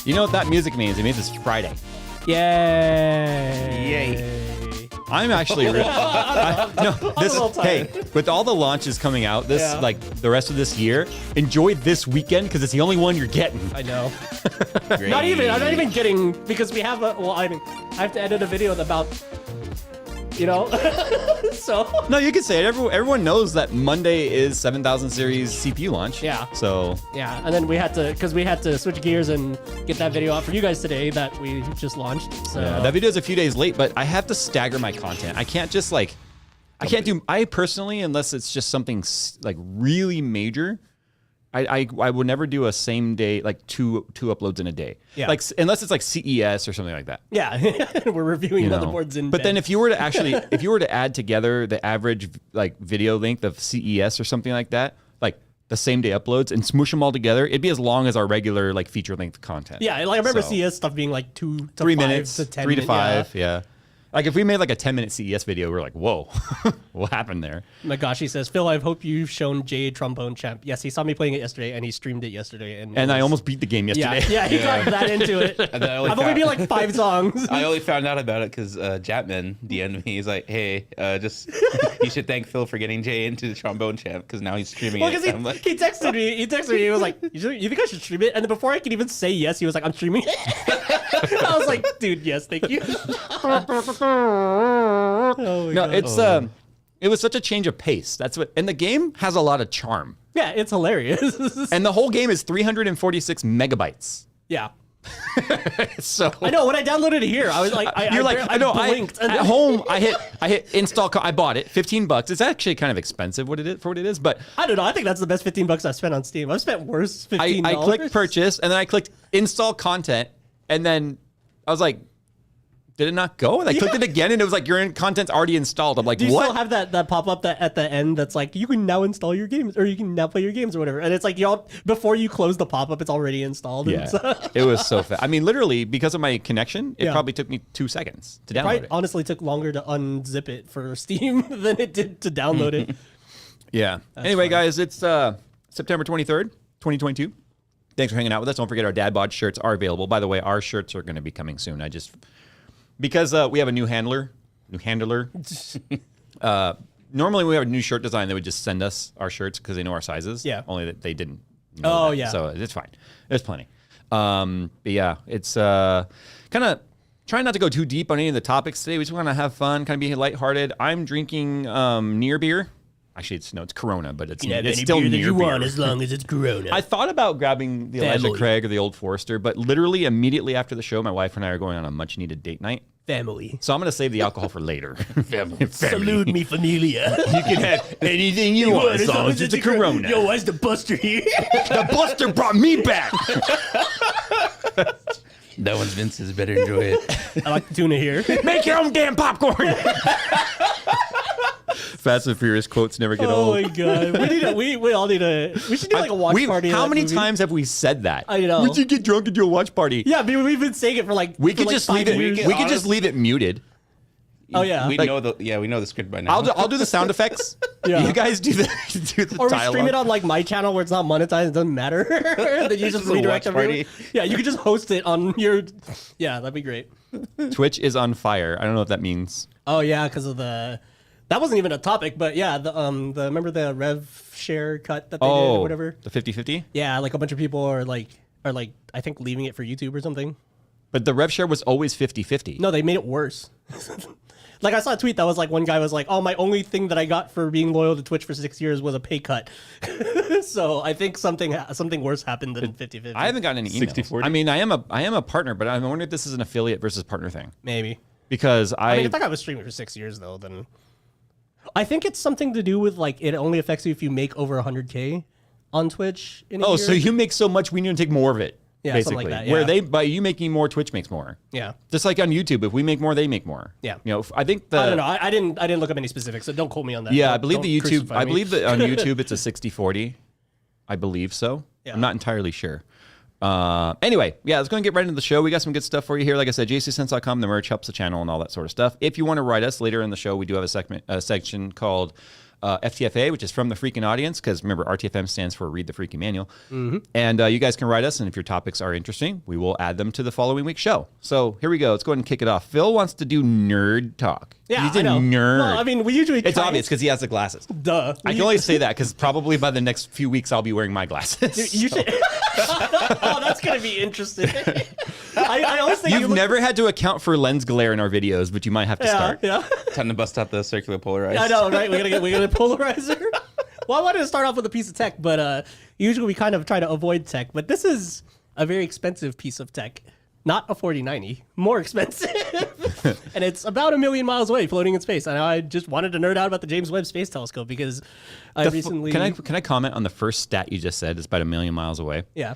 You know what that music means? It means it's Friday. Yay. I'm actually hey, with all the launches coming out like the rest of this year, enjoy this weekend because it's the only one you're getting. I know. I'm not even getting, because we have I have to edit a video about, so. No, you can say it. Everyone knows that Monday is 7000 series CPU launch. Yeah. So. Yeah, and then we had to switch gears and get that video out for you guys today that we just launched. So. Yeah, that video is a few days late, but I have to stagger my content. I can't just I personally, unless it's just something like really major, I would never do a same day, like two uploads in a day. Yeah. Like unless it's like CES or something like that. Yeah, we're reviewing motherboards in. But then if you were to add together the average like video length of CES or something like that, like the same day uploads and smoosh them all together, it'd be as long as our regular like feature length content. Yeah, like I remember CES stuff being like 2 to 3 5 minutes, to 10 3 to 5, yeah. yeah. Like if we made like a 10-minute CES video, we're like, whoa, what happened there? Magashi says, Phil, I hope you've shown Jay Trombone Champ. Yes, he saw me playing it yesterday and he streamed it yesterday. And I almost beat the game yesterday. Yeah, he got that into it. I've only been like 5 songs. I only found out about it because Japman DM'd me. He's like, hey, you should thank Phil for getting Jay into the Trombone Champ because now he's streaming it. Because he texted me. He was like, you think I should stream it? And then before I could even say yes, he was like, I'm streaming it. I was like, dude, yes, thank you. It was such a change of pace. And the game has a lot of charm. Yeah, it's hilarious. And the whole game is 346 megabytes. Yeah. So I know when I downloaded it here, I was like, I blinked. At home, I hit install. I bought it, $15. It's actually kind of expensive for what it is, but I don't know. I think that's the best $15 I've spent on Steam. I've spent worse $15. I clicked purchase, and then I clicked install content, and then I was like, did it not go? And I clicked it again, and it was like, your content's already installed. I'm like, do you what? still have that pop-up that at the end that's like, you can now install your games, or you can now play your games or whatever. And it's like, before you close the pop-up, it's already installed. Yeah, it was so fast. I mean, literally, because of my connection, it probably took me 2 seconds to download it. Honestly took longer to unzip it for Steam than it did to download it. Yeah. Anyway, guys, it's September 23rd, 2022. Thanks for hanging out with us. Don't forget our Dad Bod shirts are available. By the way, our shirts are going to be coming soon. Because we have a new handler. Normally, when we have a new shirt design, they would just send us our shirts because they know our sizes. Yeah. Only that they didn't know that. Yeah. So it's fine. There's plenty. But yeah, it's kind of trying not to go too deep on any of the topics today. We just want to have fun, kind of be lighthearted. I'm drinking near beer. Actually, it's Corona, but it's still beer near that you beer. want as long as it's Corona. I thought about grabbing the Elijah Craig or the Old Forester, but literally immediately after the show, my wife and I are going on a much-needed date night. Family. So I'm going to save the alcohol for later. Family. Salute me, familia. You can have anything you want as long as it's a Corona. Yo, why's the Buster here? The Buster brought me back. That one's Vince's. Better enjoy it. I like the tuna here. Make your own damn popcorn. Fast and Furious quotes never get old. Oh my god, we all need we should do like a watch party. How many times have we said that? I know. We should get drunk and do a watch party. Yeah, we've been saying it for like. We could just leave it. We could just leave it muted. Oh yeah, we know the script by now. I'll do the sound effects. Yeah. You guys do the or we dialogue. stream it on like my channel where it's not monetized. It doesn't matter. Then you just redirect everyone. Yeah, you could just host it on your. Yeah, that'd be great. Twitch is on fire. I don't know what that means. Oh yeah, because of the. That wasn't even a topic, but yeah, remember the rev share cut that they did or whatever? The 50-50? Yeah, like a bunch of people are like I think leaving it for YouTube or something. But the rev share was always 50-50. No, they made it worse. Like I saw a tweet that was like, one guy was like, "Oh, my only thing that I got for being loyal to Twitch for 6 years was a pay cut." So I think something worse happened than 50-50. I haven't gotten any emails. 60-40? I mean, I am a partner, but I'm wondering if this is an affiliate versus partner thing. Maybe. Because I mean, if that guy was streaming for 6 years though, then I think it's something to do with like it only affects you if you make over 100K on Twitch in a year. So you make so much, we need to take more of it. Yeah, basically. something like that. Yeah. Where by you making more, Twitch makes more. Yeah. Just like on YouTube, if we make more, they make more. Yeah. You know, I think I don't know. I didn't look up any specifics, so don't quote me on that. Yeah, I believe don't crucify me. I believe that on YouTube it's a 60-40. I believe so. Yeah. I'm not entirely sure. Anyway, yeah, let's go and get right into the show. We got some good stuff for you here. Like I said, JayzTwoCents.com, the merch helps the channel and all that sort of stuff. If you want to write us later in the show, we do have a section called FTFA, which is from the freaking audience, because remember, RTFM stands for Read the Freaking Manual. And you guys can write us, and if your topics are interesting, we will add them to the following week's show. So here we go. Let's go ahead and kick it off. Phil wants to do nerd talk. Yeah, he's a I know. nerd. Well, I mean, we usually It's obvious because he has the glasses. Duh. I can only say that because probably by the next few weeks I'll be wearing my glasses. You should. Oh, that's gonna be interesting. I always think You've never had to account for lens glare in our videos, but you might have to start. Yeah. Time to bust out the circular polarizer. I know, right? We got a polarizer. Well, I wanted to start off with a piece of tech, but usually we kind of try to avoid tech. But this is a very expensive piece of tech. Not a 4090, more expensive. And it's about 1 million miles away, floating in space. And I just wanted to nerd out about the James Webb Space Telescope because I recently... Can I comment on the first stat you just said? It's about 1 million miles away. Yeah.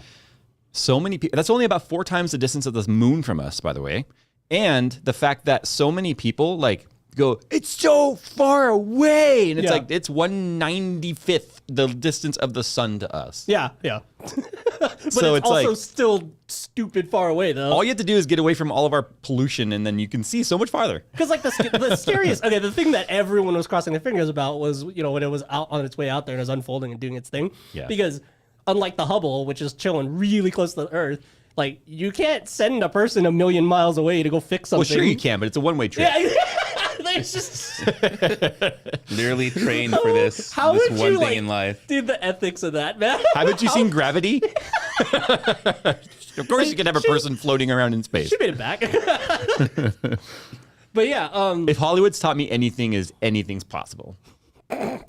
So many people... That's only about 4 times the distance of the moon from us, by the way. And the fact that so many people, like... go, it's so far away, and it's like it's 1/95th the distance of the sun to us. Yeah. But So it's also still stupid far away, though. All you have to do is get away from all of our pollution, and then you can see so much farther. Because like the scariest, okay, the thing that everyone was crossing their fingers about was, you know, when it was out on its way out there and it was unfolding and doing its thing. Yeah. Because unlike the Hubble, which is chilling really close to the Earth, like you can't send a person 1 million miles away to go fix something. Well, sure you can, but it's a one-way trip. Yeah. There's just Literally trained for this how this would one you, thing like, in life. Dude, the ethics of that, man. Haven't you seen Gravity? Of course you can have a person floating around in space. She made it back. But yeah, If Hollywood's taught me anything, is anything's possible.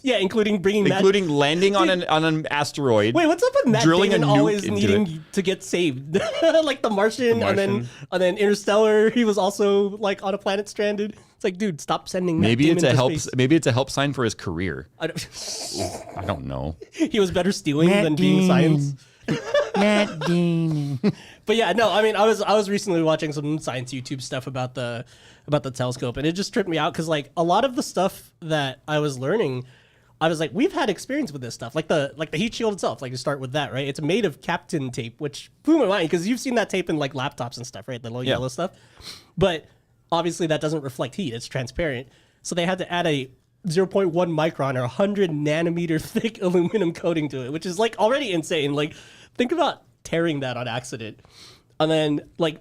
yeah, including bringing Including landing on an asteroid. Wait, what's up with Matt drilling a Damon nuke always into needing to get saved? Like the Martian, and then Interstellar. He was also like on a planet stranded. It's like, dude, stop sending Matt Maybe Damon it's a to help. space. Maybe it's a help sign for his career. I don't, I don't know. he was better stealing than being science. Matt Damon. But yeah, no, I mean, I was recently watching some science YouTube stuff about the telescope, and it just tripped me out because like a lot of the stuff that I was learning, I was like, we've had experience with this stuff, like the heat shield itself. Like to start with that, right? It's made of Kapton tape, which blew my mind because you've seen that tape in like laptops and stuff, right? The little yellow stuff. But obviously that doesn't reflect heat; it's transparent. So they had to add a 0.1 micron or 100 nanometer thick aluminum coating to it, which is like already insane. Like, think about tearing that on accident. And then, like,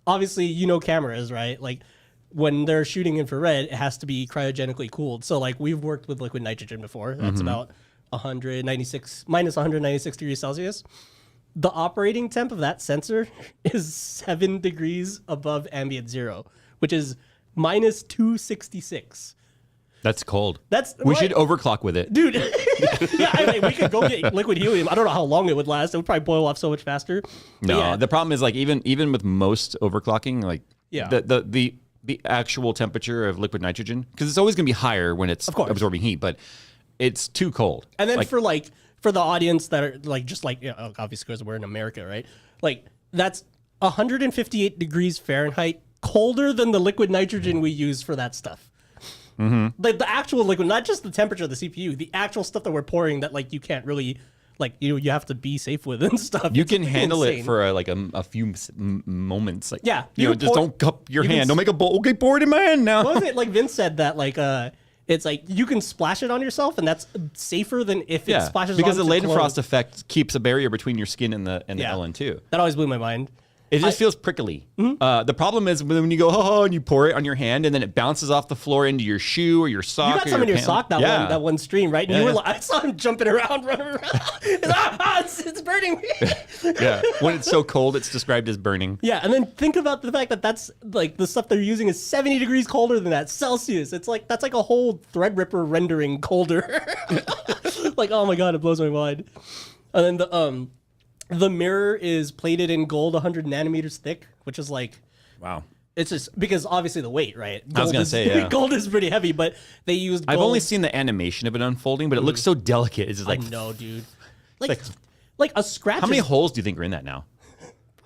obviously, you know cameras, right? Like, when they're shooting infrared, it has to be cryogenically cooled. So, like, we've worked with liquid nitrogen before. That's about 196, minus 196 degrees Celsius. The operating temp of that sensor is 7 degrees above ambient zero, which is minus 266. That's cold. We should overclock with it, dude. Yeah, I mean, we could go get liquid helium. I don't know how long it would last. It would probably boil off so much faster. But No, yeah. the problem is like even with most overclocking, like Yeah. the actual temperature of liquid nitrogen, because it's always going to be higher when it's absorbing heat, but it's too cold. And then like, for the audience that are like just like, you know, obviously because we're in America, right? Like that's 158 degrees Fahrenheit colder than the liquid nitrogen we use for that stuff. Mm-hmm. Like the actual liquid, not just the temperature of the CPU, the actual stuff that we're pouring that like you can't really like you have to be safe with and stuff. you It's can handle insane. it for a few moments. Like, Yeah, you know, can just pour- don't cup your you can hand. Don't make a bowl. Okay, pour it in my hand now. What was it like Vince said that like it's like you can splash it on yourself and that's safer than if it splashes because the onto Leidenfrost clothes. effect keeps a barrier between your skin and the LN2. That always blew my mind. It just feels prickly. The problem is when you go, and you pour it on your hand, and then it bounces off the floor into your shoe or your sock. You got or some in your pant. sock that one stream, right? And you were like, I saw him jumping around, running around. It's burning me. Yeah. When it's so cold, it's described as burning. Yeah, and then think about the fact that that's like the stuff they're using is 70 degrees colder than that Celsius. It's like that's like a whole Threadripper rendering colder. Like, oh my god, it blows my mind. And then the mirror is plated in gold 100 nanometers thick, which is like, Wow. it's just because obviously the weight, right? I was gonna say, yeah. Gold is pretty heavy, but they used gold. I've only seen the animation of it unfolding, but it looks so delicate. It's just like, I know, dude. Like a scratch. how many is holes do you think are in that now?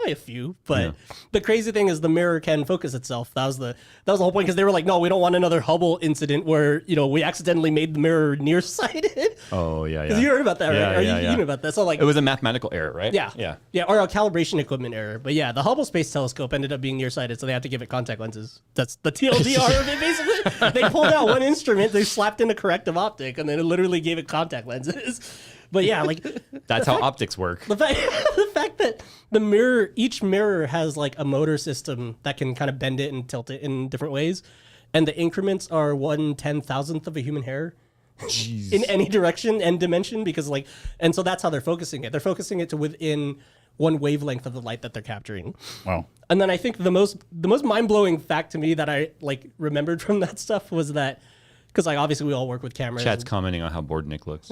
probably a few, but the crazy thing is the mirror can focus itself. That was the whole point, because they were like, no, we don't want another Hubble incident where we accidentally made the mirror nearsighted. Oh yeah, Because you heard about that, right? Yeah, Or yeah, you knew about that. So like it was a mathematical error, right? yeah, or a calibration equipment error. But yeah, the Hubble Space Telescope ended up being nearsighted, so they had to give it contact lenses. That's the TLDR of it, basically. They pulled out one instrument, they slapped in a corrective optic, and then it literally gave it contact lenses. But yeah, like That's how optics work. the fact that each mirror has like a motor system that can kind of bend it and tilt it in different ways, and the increments are 1/10,000th of a human hair. Jeez. In any direction and dimension, because and so that's how they're focusing it. They're focusing it to within one wavelength of the light that they're capturing. Wow. And then I think the most mind-blowing fact to me that I remembered from that stuff was that, because obviously we all work with cameras. Chat's commenting on how bored Nick looks.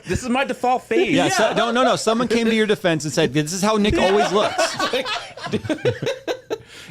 This is my default face. Yeah, so, no. Someone came to your defense and said, "This is how Nick always looks."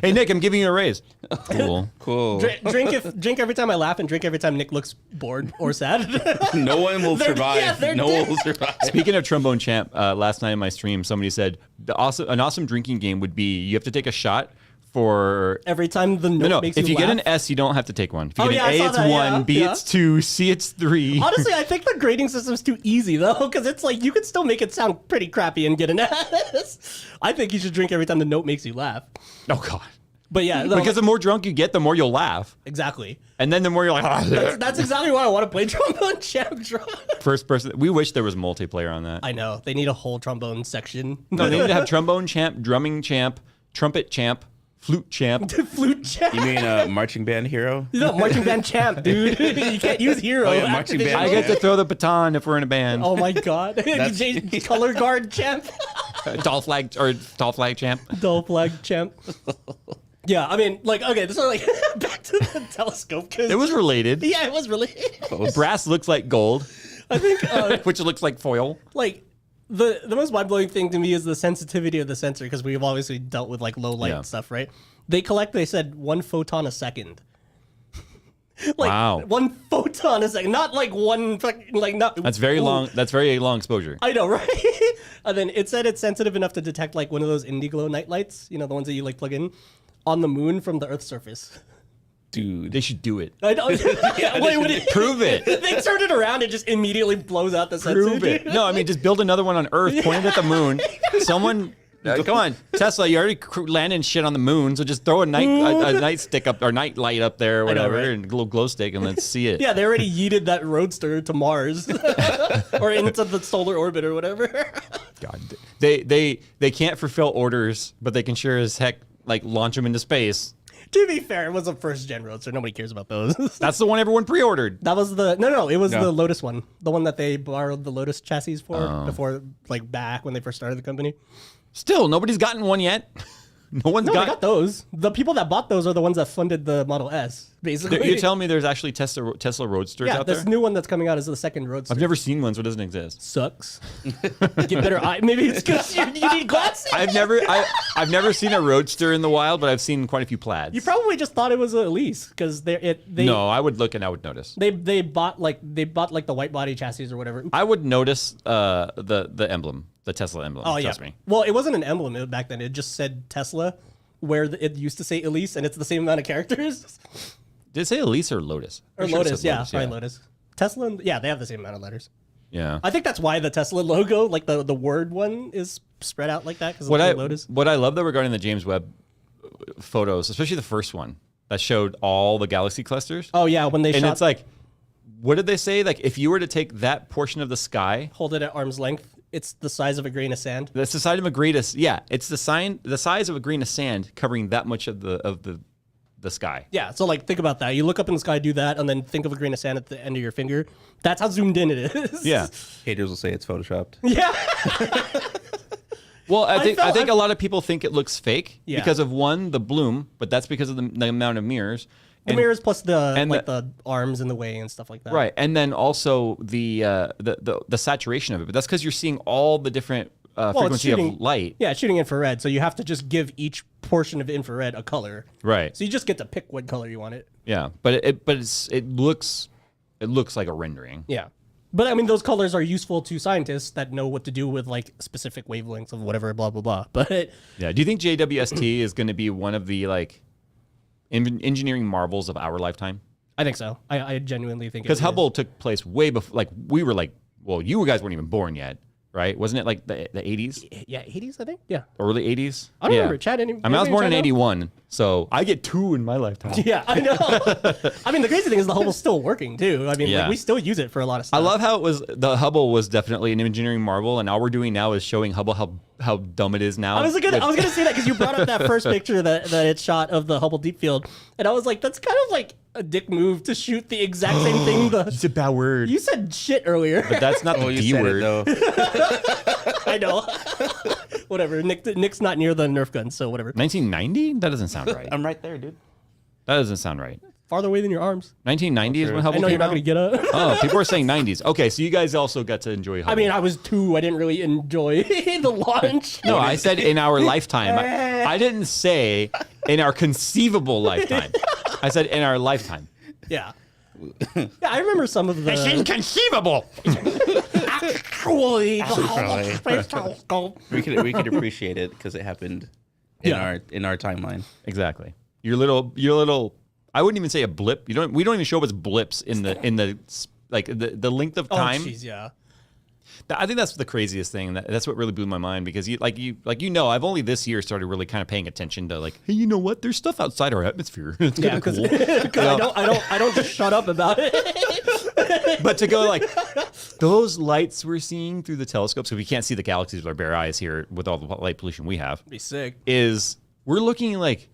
Hey, Nick, I'm giving you a raise. Cool. Drink every time I laugh, and drink every time Nick looks bored or sad. No one will survive. they're No dead. one will survive. Speaking of Trombone Champ, last night in my stream, somebody said an awesome drinking game would be you have to take a shot for Every time the note makes you if you get laugh. an S, you don't have to take one. If you Oh, get yeah, I an A, saw it's that, 1. yeah, B, yeah. it's 2. C, it's 3. Honestly, I think the grading system's too easy, though, because it's like you could still make it sound pretty crappy and get an S. I think you should drink every time the note makes you laugh. Oh God. But yeah, Because the more drunk you get, the more you'll laugh, exactly. and then the more you're like, That's exactly why I want to play Trombone Champ drunk. first person. We wish there was multiplayer on that. I know. They need a whole trombone section. No, they need to have trombone champ, drumming champ, trumpet champ, flute champ. Flute champ. You mean marching band hero? No, marching band champ, dude. You can't use hero. Oh, yeah, marching band. I get to throw the baton if we're in a band. Oh my god. Color guard champ. Tall flag champ. Dull flag champ. Yeah, I mean, okay, so back to the telescope. It was related. Yeah, it was really. Brass looks like gold, I think, which looks like foil. the most mind-blowing thing to me is the sensitivity of the sensor, because we've obviously dealt with low light stuff, right? They said 1 photon a second. Wow. 1 photon a second, not one fucking not. That's very long. That's very long exposure. I know, right? And then it said it's sensitive enough to detect one of those Indiglo night lights, the ones that you plug in on the moon from the Earth's surface. Dude. They should do it. I know. Yeah, wait, would it Prove it. They turn it around, it just immediately blows out the sensor. Prove it. No, I mean just build another one on Earth, point it at the moon. Someone. Come on, Tesla! You already landing shit on the moon, so just throw a night stick up or night light up there, or whatever, right? and a little glow stick, and let's see it. Yeah, they already yeeted that roadster to Mars or into the solar orbit or whatever. God, they can't fulfill orders, but they can sure as heck launch them into space. To be fair, it was a first-gen roadster. Nobody cares about those. That's the one everyone pre-ordered. That was no. It was the Lotus one, the one that they borrowed the Lotus chassis for before, back when they first started the company. Still, nobody's gotten one yet. No one's They got those. The people that bought those are the ones that funded the Model S, basically. You're telling me there's actually Tesla Roadsters out there? this new one that's coming out is the second Roadster. I've never seen one, so it doesn't exist. Sucks. Get better eye. Maybe it's because you need glasses. I've never seen a Roadster in the wild, but I've seen quite a few plaids. You probably just thought it was a lease because No, I would look and I would notice. They bought the white body chassis or whatever. I would notice the emblem, the Tesla emblem. Oh yeah. Trust me. Well, it wasn't an emblem back then. It just said Tesla, where it used to say Elise, and it's the same amount of characters. Did it say Elise or Lotus? Or I'm sure it Lotus, said yeah, probably Lotus. Tesla, they have the same amount of letters. Yeah. I think that's why the Tesla logo, the word one, is spread out like that because of Lotus. What I love though regarding the James Webb photos, especially the first one that showed all the galaxy clusters. Oh yeah, when they and shot, it's what did they say? If you were to take that portion of the sky, hold it at arm's length, it's the size of a grain of sand. that's the size of a grain of it's the size of a grain of sand covering that much of the sky. Yeah, so think about that. You look up in the sky, do that, and then think of a grain of sand at the end of your finger. That's how zoomed in it is. Yeah. Haters will say it's photoshopped. Yeah. Well, I think a lot of people think it looks fake Yeah. because of the bloom, but that's because of the amount of mirrors. The mirrors plus the the arms in the way and stuff like that. Right, and then also the saturation of it, but that's because you're seeing all the different frequency of light. Yeah, it's shooting infrared, so you have to just give each portion of infrared a color. Right. So you just get to pick what color you want it. Yeah, but it looks like a rendering. Yeah. But I mean, those colors are useful to scientists that know what to do with like specific wavelengths of whatever, blah blah blah. But Yeah. Do you think JWST is going to be one of the like engineering marvels of our lifetime? I think so. I genuinely think it Because is. Hubble took place way before. Like we were like, well, you guys weren't even born yet, right? Wasn't it like the 80s, Yeah, 80s, I think. Yeah. early 80s? I don't Yeah. remember. Chad, I mean, I was born in 81, so I get 2 in my lifetime. Yeah, I know. I mean, the crazy thing is the Hubble's still working too. I mean, Yeah. like, we still use it for a lot of I stuff. love how the Hubble was definitely an engineering marvel, and all we're doing now is showing Hubble how dumb it is now. I was gonna say that because you brought up that first picture that it shot of the Hubble Deep Field, and I was like, that's kind of like a dick move to shoot the exact same thing. It's a bad word. You said shit earlier. But that's not the you D said word. it though. I know. Whatever. Nick's not near the Nerf gun, so whatever. 1990? That doesn't sound right. I'm right there, dude. That doesn't sound right. Farther away than your arms. 1990 is when I Hubble know came you're not out? gonna get up. Oh, people are saying 90s. Okay, so you guys also got to enjoy Hubble. I mean, I was 2. I didn't really enjoy the launch. No, I said in our lifetime. I didn't say in our conceivable lifetime. I said in our lifetime. Yeah. Yeah, I remember some of the. It's inconceivable. Actually, We could appreciate it because it happened in our timeline. Exactly. Your little. I wouldn't even say a blip. We don't even show up as blips in the like the length of time. Oh, jeez, yeah. I think that's the craziest thing. That's what really blew my mind because I've only this year started really kind of paying attention to like, hey, you know what? There's stuff outside our atmosphere. It's kind Yeah, of because cool. I don't just shut up about it. But to go like those lights we're seeing through the telescopes, because we can't see the galaxies with our bare eyes here with all the light pollution we have, Be sick. is we're looking like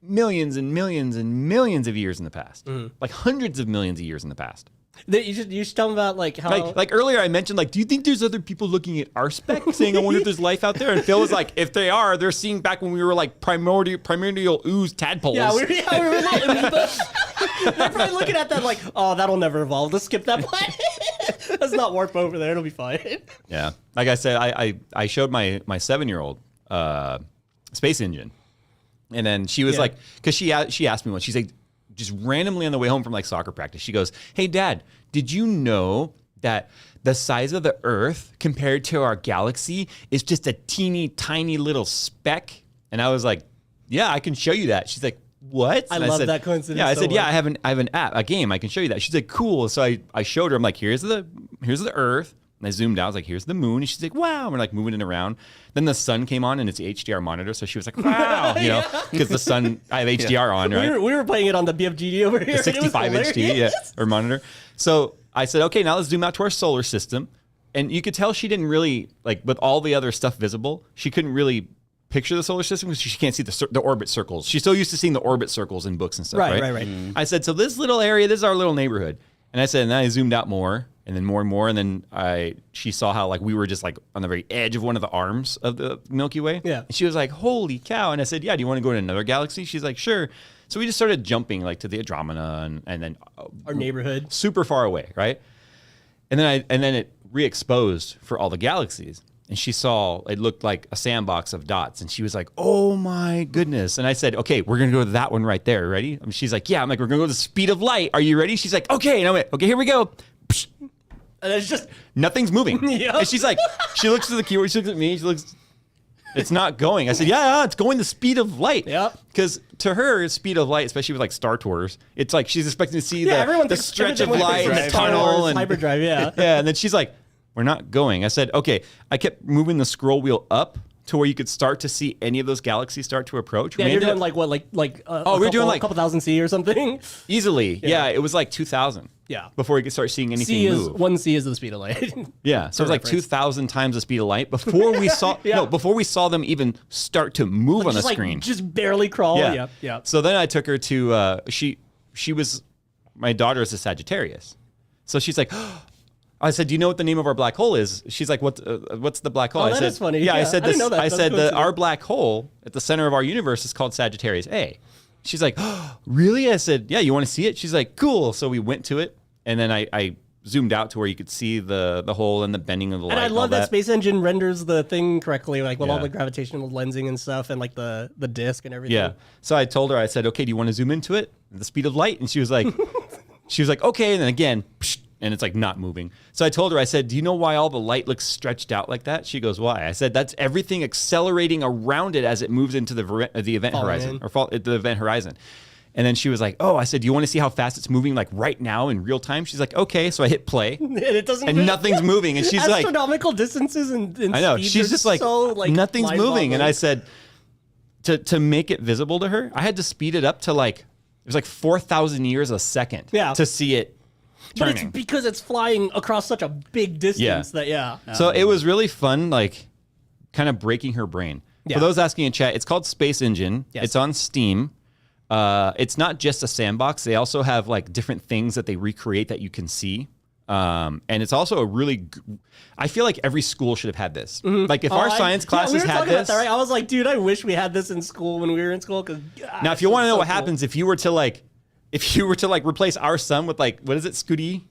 millions and millions and millions of years in the past, like hundreds of millions of years in the past. You should tell them about like how Like earlier I mentioned, like, do you think there's other people looking at our spec saying, I wonder if there's life out there? And Phil was like, if they are, they're seeing back when we were like primordial ooze tadpoles. we were little amoebas. They're probably looking at that like, oh, that'll never evolve. Let's skip that planet. Let's not warp over there. It'll be fine. Yeah. Like I said, I showed my 7-year-old space engine. And then she was like, because she asked me once, she's like, just randomly on the way home from like soccer practice, she goes, hey, Dad, did you know that the size of the Earth compared to our galaxy is just a teeny tiny little speck? And I was like, yeah, I can show you that. She's like, what? I And love said, that coincidence Yeah, I so said, yeah, much. I have an app, a game. I can show you that. She's like, cool. So I showed her. I'm like, here's the Earth. And I zoomed out. I was like, here's the moon. And she's like, wow. And we're like moving it around. Then the sun came on and it's the HDR monitor. So she was like, wow. You know, because the sun, I have HDR on, right? We were playing it on the BFGD over here. The 65 HD or monitor. So I said, okay, now let's zoom out to our solar system. And you could tell she didn't really, like, with all the other stuff visible, she couldn't really picture the solar system because she can't see the orbit circles. She's so used to seeing the orbit circles in books and stuff, right? Right. I said, so this little area, this is our little neighborhood. And I said, and then I zoomed out more and then more and more. And then she saw how like we were just like on the very edge of one of the arms of the Milky Way. Yeah. And she was like, holy cow. And I said, yeah, do you want to go to another galaxy? She's like, sure. So we just started jumping like to the Andromeda and then Our neighborhood. super far away, right? And then it re-exposed for all the galaxies. And she saw it looked like a sandbox of dots. And she was like, oh my goodness. And I said, okay, we're going to go to that one right there. Ready? And she's like, yeah. I'm like, we're going to go to the speed of light. Are you ready? She's like, okay. And I went, okay, here we go. Psh. And it's just Nothing's moving. Yep. And she's like, she looks at the keyboard. She looks at me. She looks, it's not going. I said, yeah, it's going the speed of light. Yep. Because to her, speed of light, especially with like Star Tours, it's like she's expecting to see everyone the thinks stretch of everything light with and the Star tunnel. Wars, And hyperdrive, yeah. yeah, and then she's like, we're not going. I said, okay. I kept moving the scroll wheel up to where you could start to see any of those galaxies start to approach. Yeah, We you're ended doing up- like what, like we were doing like- a couple thousand C or something. easily. Yeah, it was like 2,000. Yeah. Before we could start seeing anything C is move. 1 C is the speed of light. Yeah, so it was like reference. 2,000 times the speed of light before we saw before we saw them even start to move on the just screen. like just barely crawl. Yeah. So then I took her to she was my daughter is a Sagittarius, so she's like. I said, "Do you know what the name of our black hole is?" She's like, "What's the black hole?" Oh, I that said, is funny. Yeah, I Yeah, said I didn't this. know that. I That's said that coincidence. our black hole at the center of our universe is called Sagittarius A. She's like, oh, "Really?" I said, "Yeah, you want to see it?" She's like, "Cool." So we went to it, and then I zoomed out to where you could see the hole and the bending of the light. And I all love that Space Engine renders the thing correctly, like with all Yeah. the gravitational lensing and stuff, and like the disc and everything. Yeah. So I told her, I said, "Okay, do you want to zoom into it at the speed of light?" And she was like, okay. And then again, psh, and it's like not moving. So I told her, I said, do you know why all the light looks stretched out like that? She goes, why? I said, that's everything accelerating around it as it moves into the event horizon the event horizon. And then she was like, oh, I said, do you want to see how fast it's moving like right now in real time? She's like, okay. So I hit play and it doesn't and nothing's moving. And she's like, astronomical distances and I know. speeds She's are just like, so, nothing's moving. And I mind-boggling. said, to make it visible to her, I had to speed it up to like, it was like 4,000 years a second to see it but turning. it's because it's flying across such a big distance that So it was really fun, like kind of breaking her brain. Yeah. For those asking in chat, it's called Space Engine. Yes. It's on Steam. It's not just a sandbox. They also have like different things that they recreate that you can see. And it's also a really, I feel like every school should have had this. Like if our science classes we were had talking about this. that, right? I was like, dude, I wish we had this in school when we were in school. Now, if you want to know what happens, if you were to like replace our sun with like, what is it, Scooty?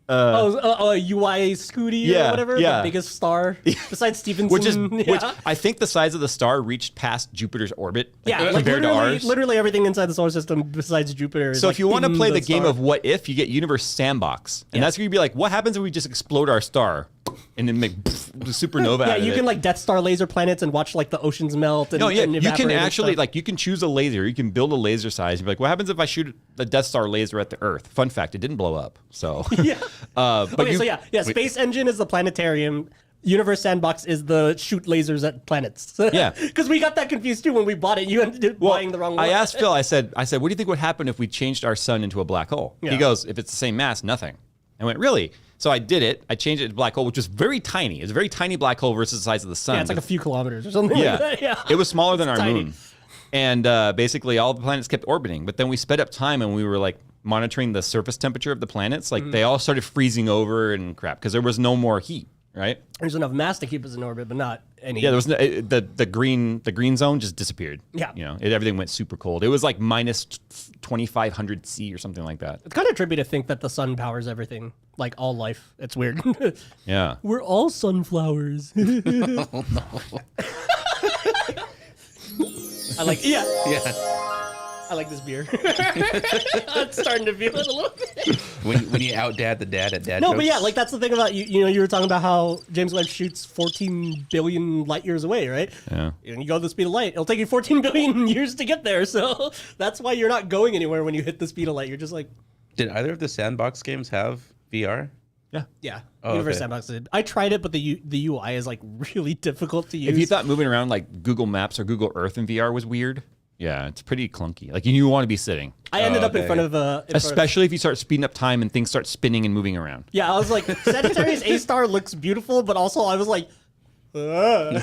UI Scooty or whatever, the biggest star besides Stephenson. Which I think the size of the star reached past Jupiter's orbit literally, compared to ours. Literally everything inside the solar system besides Jupiter. Is So if you want to play the game star. of what if, you get Universe Sandbox, and that's where you'd be like, what happens if we just explode our star and then make the supernova? yeah, out of you it? can like Death Star laser planets and watch like the oceans melt. And, No, yeah, and you can evaporate and actually stuff. like you can choose a laser. You can build a laser size. You're like, what happens if I shoot the Death Star laser at the Earth? Fun fact, it didn't blow up. So yeah. but Okay, so Space Engine is the planetarium. Universe Sandbox is the shoot lasers at planets. Yeah. Because we got that confused too when we bought it. You ended up buying the wrong one. I asked Phil. I said, what do you think would happen if we changed our sun into a black hole? Yeah. He goes, if it's the same mass, nothing. I went, really? So I did it. I changed it to black hole, which was very tiny. It's a very tiny black hole versus the size of the sun. Yeah, it's like a few kilometers or something Yeah. like that. Yeah. It was smaller than our tiny. moon. And basically all the planets kept orbiting. But then we sped up time and we were like monitoring the surface temperature of the planets. Like they all started freezing over and crap because there was no more heat, right? There's enough mass to keep us in orbit, but not any. Yeah, there was no, the green zone just disappeared. Yeah. You know, everything went super cold. It was like minus 2,500 C or something like that. It's kind of trippy to think that the sun powers everything, like all life. It's weird. Yeah. We're all sunflowers. Oh no. I like, Yeah. I like this beer. It's starting to feel it a little bit. When you out dad the dad at dad. No, jokes. but yeah, like that's the thing about you know, you were talking about how James Webb shoots 14 billion light years away, right? Yeah. And you go the speed of light, it'll take you 14 billion years to get there. So that's why you're not going anywhere when you hit the speed of light. You're just like, Did either of the sandbox games have VR? yeah. Oh, Universe okay. Sandbox did. I tried it, but the UI is like really difficult to use. If you thought moving around like Google Maps or Google Earth in VR was weird, yeah, it's pretty clunky. Like you want to be sitting, I ended up in okay. front of especially if you start speeding up time and things start spinning and moving around. Yeah, I was like, Sagittarius A star looks beautiful, but also I was like, I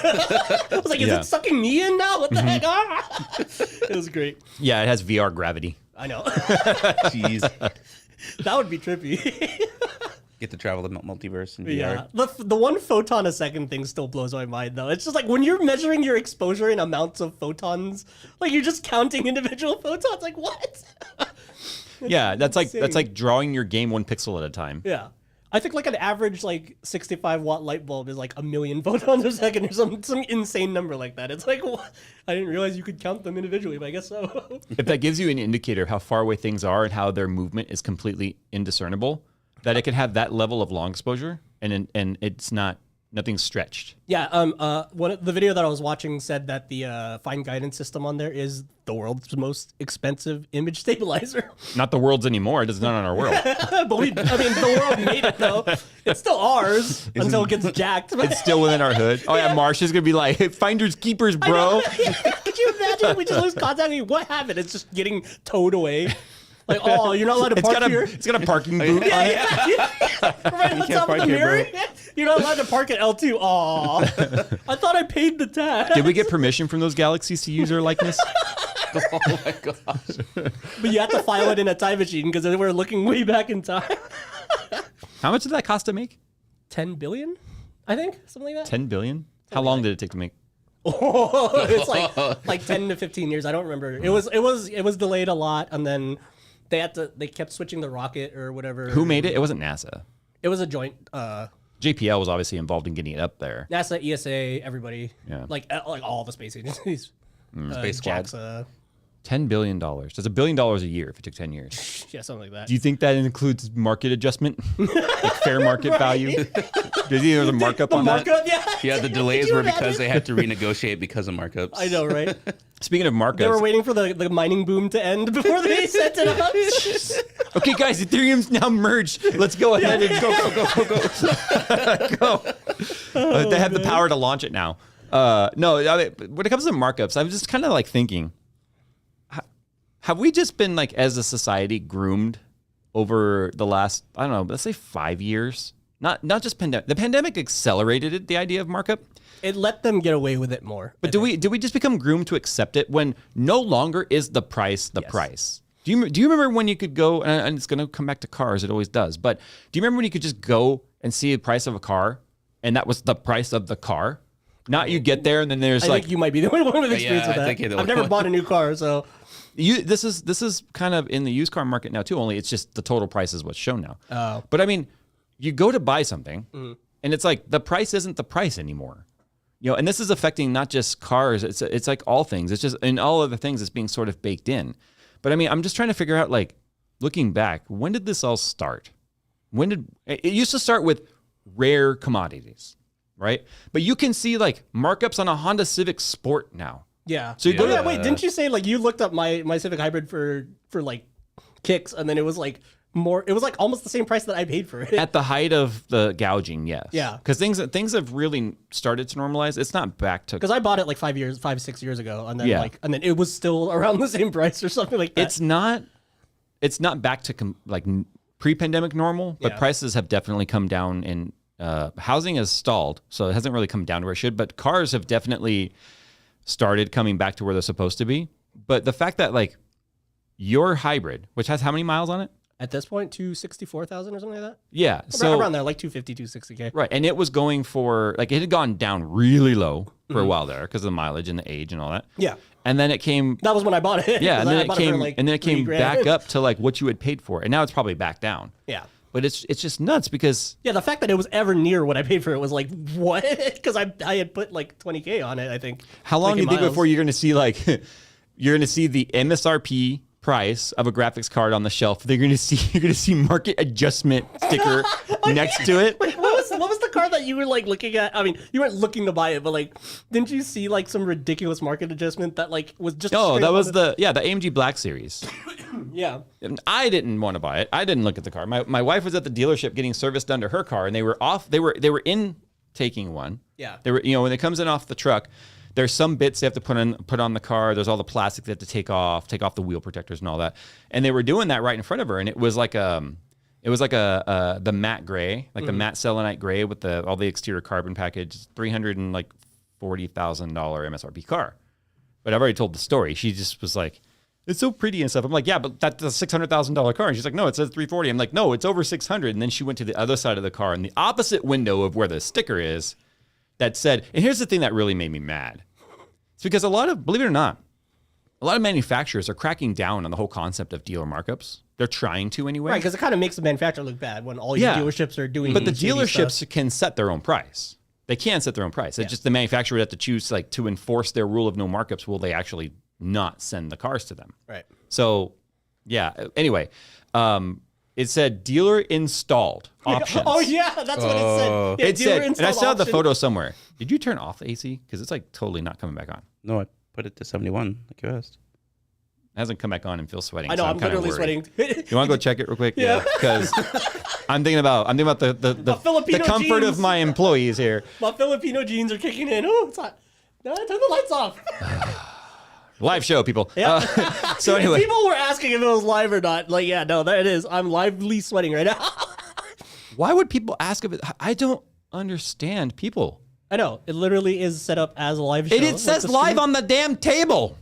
was like, is Yeah. it sucking me in now? What the heck? Ah! It was great. Yeah, it has VR gravity. I know. Jeez. That would be trippy. Get to travel the multiverse in VR. Yeah. The one photon a second thing still blows my mind, though. It's just like when you're measuring your exposure in amounts of photons, like you're just counting individual photons. Like, what? Yeah, that's insane. like drawing your game one pixel at a time. Yeah. I think like an average like 65-watt light bulb is like 1 million photons a second or some insane number like that. It's like, what? I didn't realize you could count them individually, but I guess so. If that gives you an indicator of how far away things are and how their movement is completely indiscernible, that it can have that level of long exposure and it's nothing's stretched. Yeah, the video that I was watching said that the fine guidance system on there is the world's most expensive image stabilizer. Not the world's anymore. It's not on our world. But the world made it though. It's still ours until it gets jacked. It's still within our hood. Oh yeah, Marsh is gonna be like, finders keepers, bro. Could you imagine if we just lose contact? What happened? It's just getting towed away. Like, oh, you're not allowed to park here. It's got a parking boot on it. Right on top of the park here, mirror. You're not allowed to park at L2. Aw. I thought I paid the tax. Did we get permission from those galaxies to use our likeness? Oh my gosh. But you have to file it in a time machine because we're looking way back in time. How much did that cost to make? 10 billion, I think, something like that. 10 billion? How long did it take to make? Oh, it's like 10 to 15 years. I don't remember. It was delayed a lot, and then they kept switching the rocket or whatever. Who made it? It wasn't NASA. It was a joint. JPL was obviously involved in getting it up there. NASA, ESA, everybody. Yeah. Like all the space agencies. Space Squad. JAXA. $10 billion. That's $1 billion a year if it took 10 years. Yeah, something like that. Do you think that includes market adjustment? Like fair market value? Do you think there's a markup on that? Yeah, the delays were because they had to renegotiate because of markups. I know, right? Speaking of markups. They were waiting for the mining boom to end before they sent it up. Okay, guys, Ethereum's now merged. Let's go ahead and go. They have the power to launch it now. No, I mean, when it comes to markups, I'm just kind of like thinking, have we just been like as a society groomed over the last, I don't know, let's say 5 years? Not just pandemic. The pandemic accelerated it, the idea of markup. It let them get away with it more. But do we just become groomed to accept it when no longer is the price the price? Do you remember when you could go, and it's going to come back to cars, it always does, but do you remember when you could just go and see the price of a car and that was the price of the car? Not you get there and then there's I think you might be the only one with experience with that. I've never bought a new car, so... This is kind of in the used car market now too, only it's just the total price is what's shown now. Oh. But I mean, you go to buy something and it's like the price isn't the price anymore. You know, and this is affecting not just cars, it's like all things. It's just in all other things it's being sort of baked in. But I mean, I'm just trying to figure out, like, looking back, when did this all start? It used to start with rare commodities, right? But you can see like markups on a Honda Civic Sport now. Yeah. So you go to wait, didn't you say like you looked up my Civic Hybrid for like kicks and then it was like more, it was like almost the same price that I paid for it. At the height of the gouging, yes. Yeah. Because things have really started to normalize. It's not back to... Because I bought it like 6 years ago and then and then it was still around the same price or something like that. It's not back to like pre-pandemic normal, but prices have definitely come down and housing has stalled. So it hasn't really come down to where it should, but cars have definitely started coming back to where they're supposed to be. But the fact that like your hybrid, which has how many miles on it? At this point, 264,000 or something like that? Yeah. So around there, like 250, 260K. Right. And it was going for, like, it had gone down really low for a while there because of the mileage and the age and all that. Yeah. And then it came... That was when I bought it. Yeah. And then it came $3,000. back up to, like, what you had paid for. And now it's probably back down. Yeah. But it's just nuts because... Yeah, the fact that it was ever near what I paid for it was like, what? Because I had put like 20K on it, I think. How long do you think miles. before you're going to see, like, you're going to see the MSRP price of a graphics card on the shelf? You're going to see market adjustment sticker next to it. Wait, what was the car that you were like looking at? I mean, you weren't looking to buy it, but like, didn't you see like some ridiculous market adjustment that like was just? Oh, that was the AMG Black Series. Yeah. I didn't want to buy it. I didn't look at the car. My wife was at the dealership getting service done to her car, and they were in taking one. Yeah. They were, when it comes in off the truck, there's some bits they have to put on the car. There's all the plastic they have to take off the wheel protectors and all that. And they were doing that right in front of her, and it was like the matte gray, like the matte selenite gray with all the exterior carbon package, $340,000 MSRP car. But I've already told the story. She just was like, it's so pretty and stuff. I'm like, yeah, but that's a $600,000 car. And she's like, no, it says 340. I'm like, no, it's over 600. And then she went to the other side of the car, and the opposite window of where the sticker is, that said, and here's the thing that really made me mad. It's because believe it or not, a lot of manufacturers are cracking down on the whole concept of dealer markups. They're trying to anyway. Right, because it kind of makes the manufacturer look bad when all your dealerships are doing. But the dealerships can set their own price. They can set their own price. It's just the manufacturer would have to choose, like, to enforce their rule of no markups. Will they actually not send the cars to them? Right. So, yeah. Anyway, it said dealer installed options. Oh yeah, that's what it said. Yeah, it said, and I saw the option. photo somewhere. Did you turn off the AC? Because it's like totally not coming back on. No, I put it to 71, like you asked. It hasn't come back on and feels sweating. I know, so I'm literally worried. sweating. You want to go check it real quick? Yeah. Because I'm thinking about the Filipino comfort jeans. of my employees here. My Filipino jeans are kicking in. Oh, it's hot. No, turn the lights off. Live show, people. Yeah. So anyway. People were asking if it was live or not. Like, yeah, no, there it is. I'm lively sweating right now. Why would people ask if it? I don't understand people. I know. It literally is set up as a live show. It says live on the damn table.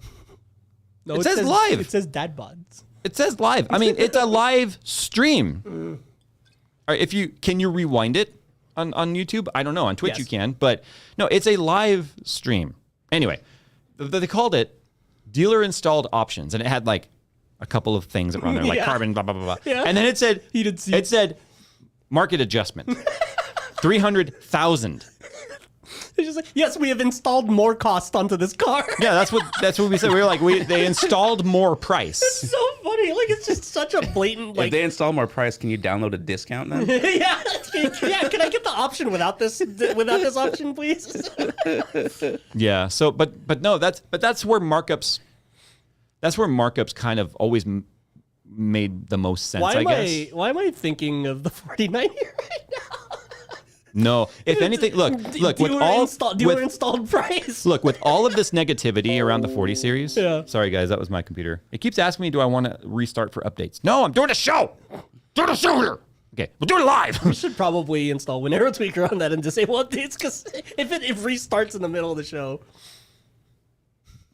No, it says live. It says dad bods. It says live. I mean, it's a live stream. All right, can you rewind it on YouTube? I don't know. On Twitch you can, but no, it's a live stream. Anyway, they called it dealer installed options, and it had like a couple of things that were on there, like carbon, blah blah blah blah. Yeah. And then it said Heated seats. It said market adjustment, 300,000. It's just like, yes, we have installed more cost onto this car. Yeah, that's what we said. We were like, they installed more price. It's so funny. Like, it's just such a blatant, like... If they install more price, can you download a discount then? yeah, can I get the option without this option, please? Yeah. So, but no, that's where markups kind of always made the most sense. I guess. Why am I thinking of the 4090 right now? No, if anything, look dealer installed price. Look, with all of this negativity around the 40 series. Yeah. Sorry guys, that was my computer. It keeps asking me, do I want to restart for updates? No, I'm doing a show. Doing a show here. Okay, we'll do it live. We should probably install Winero Tweaker on that and disable updates, because if it restarts in the middle of the show.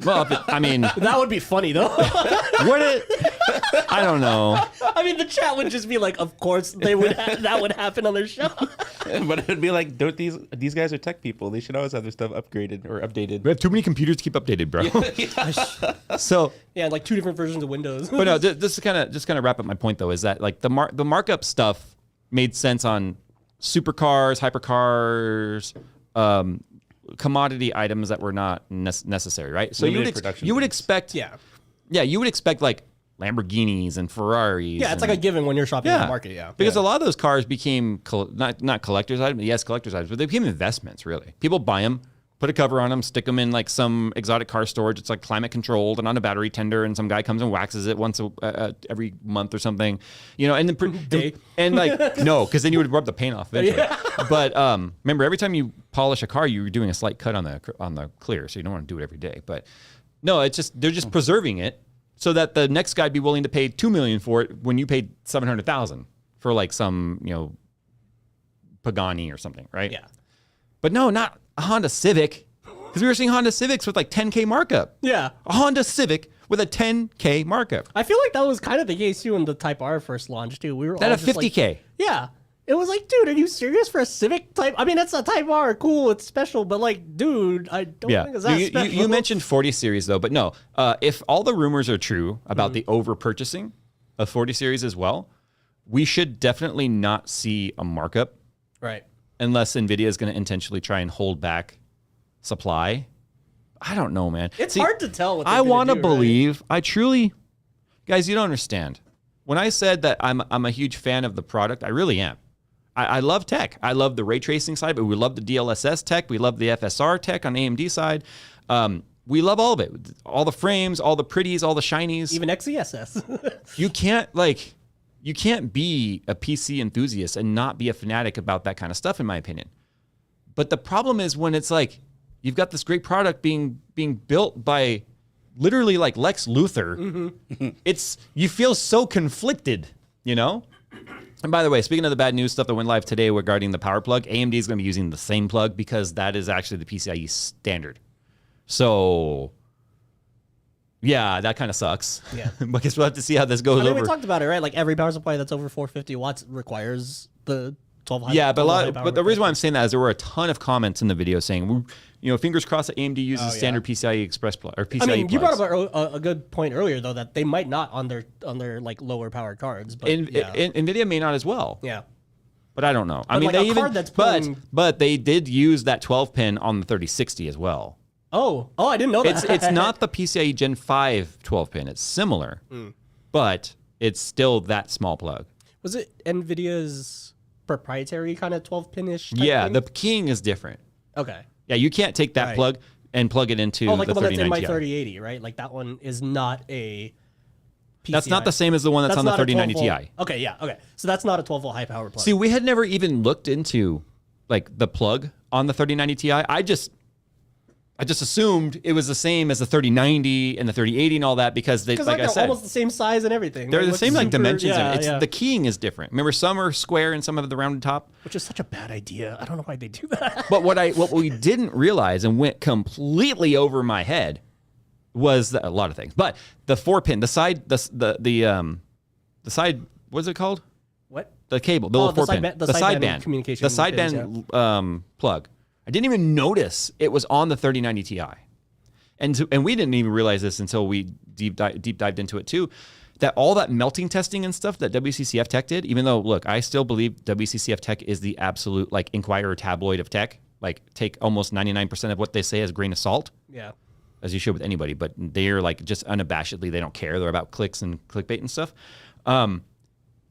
Well, that would be funny though. Would it? I don't know. I mean, the chat would just be like, of course that would happen on their show. But it'd be like, don't these guys are tech people. They should always have their stuff upgraded or updated. We have too many computers to keep updated, bro. So yeah, like 2 different versions of Windows. But no, this is kind of wrap up my point though, is that like the markup stuff made sense on supercars, hypercars, commodity items that were not necessary, right? So you would expect you would expect like Lamborghinis and Ferraris. Yeah, it's like a given when you're shopping in the market. Yeah, because a lot of those cars became not collector's items. Yes, collector's items, but they became investments. Really, people buy them, put a cover on them, stick them in like some exotic car storage. It's like climate controlled and on a battery tender, and some guy comes and waxes it once every month or something, you know. And then and like no, because then you would rub the paint off eventually. Yeah. But remember, every time you polish a car, you're doing a slight cut on the clear, so you don't want to do it every day. But no, it's just they're just preserving it so that the next guy'd be willing to pay $2 million for it when you paid $700,000 for like some Pagani or something, right? Yeah. But no, not a Honda Civic, because we were seeing Honda Civics with like 10K markup. Yeah. A Honda Civic with a 10K markup. I feel like that was kind of the case too when the Type R first launched too. We were that all a 50K. Like, yeah. It was like, dude, are you serious for a Civic Type? I mean, that's a Type R, cool, it's special, but like, dude, I don't think it's that special. You mentioned 40 series though, but no, if all the rumors are true about the over purchasing of 40 series as well, we should definitely not see a markup. Right. Unless NVIDIA is going to intentionally try and hold back supply. I don't know, man. It's hard to tell what I want to believe. Right? I truly... Guys, you don't understand. When I said that I'm a huge fan of the product, I really am. I love tech. I love the ray tracing side, but we love the DLSS tech. We love the FSR tech on AMD side. We love all of it. All the frames, all the pretties, all the shinies. Even XeSS. You can't be a PC enthusiast and not be a fanatic about that kind of stuff, in my opinion. But the problem is when it's like, you've got this great product being built by literally like Lex Luthor. Mm-hmm. You feel so conflicted, you know? And by the way, speaking of the bad news stuff that went live today regarding the power plug, AMD is going to be using the same plug because that is actually the PCIe standard. So... yeah, that kind of sucks. Yeah. Because we'll have to see how this goes over. We talked about it, right? Like every power supply that's over 450 watts requires the 12 high. Yeah, but the reason why I'm saying that is there were a ton of comments in the video saying, fingers crossed that AMD uses standard PCIe Express plug or PCIe. I mean, you brought up a good point earlier though that they might not on their like lower power cards, but NVIDIA may not as well. Yeah. But I don't know. But I mean, like but they did use that 12 pin on the 3060 as well. Oh, I didn't know that. It's not the PCIe Gen 5 12 pin. It's similar, but it's still that small plug. Was it NVIDIA's proprietary kind of 12 pin-ish? Yeah, thing? the keying is different. Okay. Yeah, you can't take that plug and plug it into like the one that's in my 3090 Ti. 3080, right? Like that one is not a PCIe. That's not the same as the one that's on the 3090 Ti. Okay, yeah, okay. So that's not a 12 volt high power plug. See, we had never even looked into like the plug on the 3090 Ti. I just assumed it was the same as the 3090 and the 3080 and all that because they, like I said, almost the same size and everything. They're the same like dimensions. The keying is different. Remember, some are square and some have the rounded top, which is such a bad idea. I don't know why they do that. But what we didn't realize and went completely over my head was a lot of things. But the 4-pin, the side, the side, what's it called? What? The cable, the little 4-pin, the sideband communication, the sideband plug. I didn't even notice it was on the 3090 Ti. And we didn't even realize this until we deep dived into it too, that all that melting testing and stuff that WCCF Tech did, even though, look, I still believe WCCF Tech is the absolute like Inquirer tabloid of tech. like take almost 99% of what they say as a grain of salt, Yeah. as you should with anybody. But they're like just unabashedly, they don't care. They're about clicks and clickbait and stuff.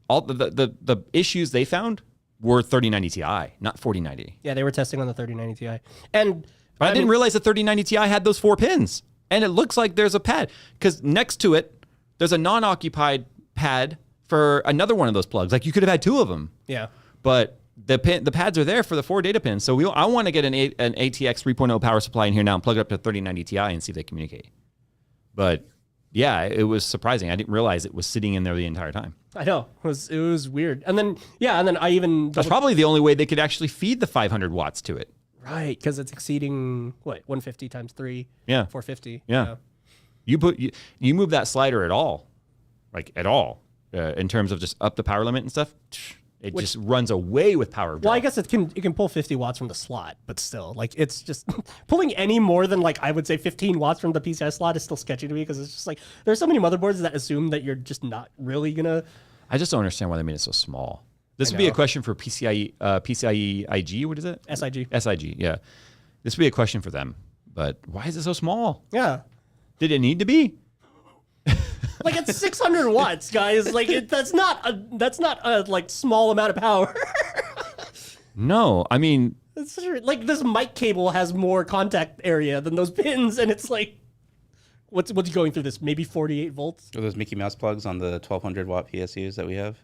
All the issues they found were 3090 Ti, not 4090. Yeah, they were testing on the 3090 Ti. And But I didn't realize the 3090 Ti had those 4 pins. And it looks like there's a pad because next to it, there's a non-occupied pad for another one of those plugs. Like you could have had 2 of them. Yeah. But the pads are there for the 4 data pins. So I want to get an ATX 3.0 power supply in here now and plug it up to 3090 Ti and see if they communicate. But yeah, it was surprising. I didn't realize it was sitting in there the entire time. I know. It was weird. And then I even That's probably the only way they could actually feed the 500 watts to it. right, because it's exceeding 150 times 3. Yeah. 450. Yeah. You move that slider at all, like at all, in terms of just up the power limit and stuff. It just runs away with power. Well, I guess it can pull 50 watts from the slot, but still, like it's just pulling any more than like I would say 15 watts from the PCI slot is still sketchy to me because it's just like there's so many motherboards that assume that you're just not really gonna. I just don't understand why they made it so small. This would be a question for PCIe IG. What is it? SIG. SIG. Yeah, this would be a question for them. But why is it so small? Yeah. Did it need to be? Like it's 600 watts, guys. Like that's not a like small amount of power. No, I mean, It's like this mic cable has more contact area than those pins, and it's like, what's going through this? Maybe 48 volts. Are those Mickey Mouse plugs on the 1200 watt PSUs that we have?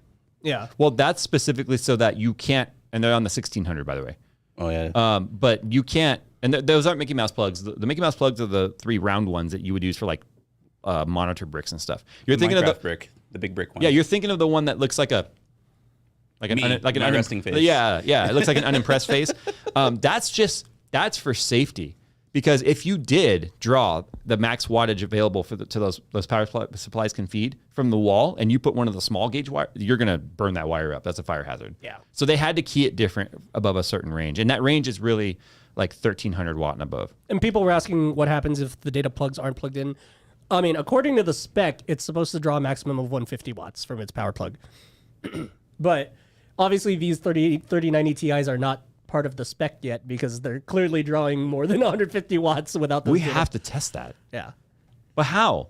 Yeah. well, that's specifically so that you can't, and they're on the 1600, by the way. Oh yeah. But you can't, and those aren't Mickey Mouse plugs. The Mickey Mouse plugs are the 3 round ones that you would use for like monitor bricks and stuff. You're thinking of Minecraft brick, the big brick one. Yeah, you're thinking of the one that looks like an resting face. Yeah, it looks like an unimpressed face. That's for safety, because if you did draw the max wattage available to those power supplies can feed from the wall, and you put one of the small gauge wire, you're gonna burn that wire up. That's a fire hazard. Yeah. So they had to key it different above a certain range, and that range is really like 1300 watt and above. And people were asking what happens if the data plugs aren't plugged in. I mean, according to the spec, it's supposed to draw a maximum of 150 watts from its power plug. But obviously these 3090 Ti's are not part of the spec yet because they're clearly drawing more than 150 watts without those We data. have to test that. Yeah. But how?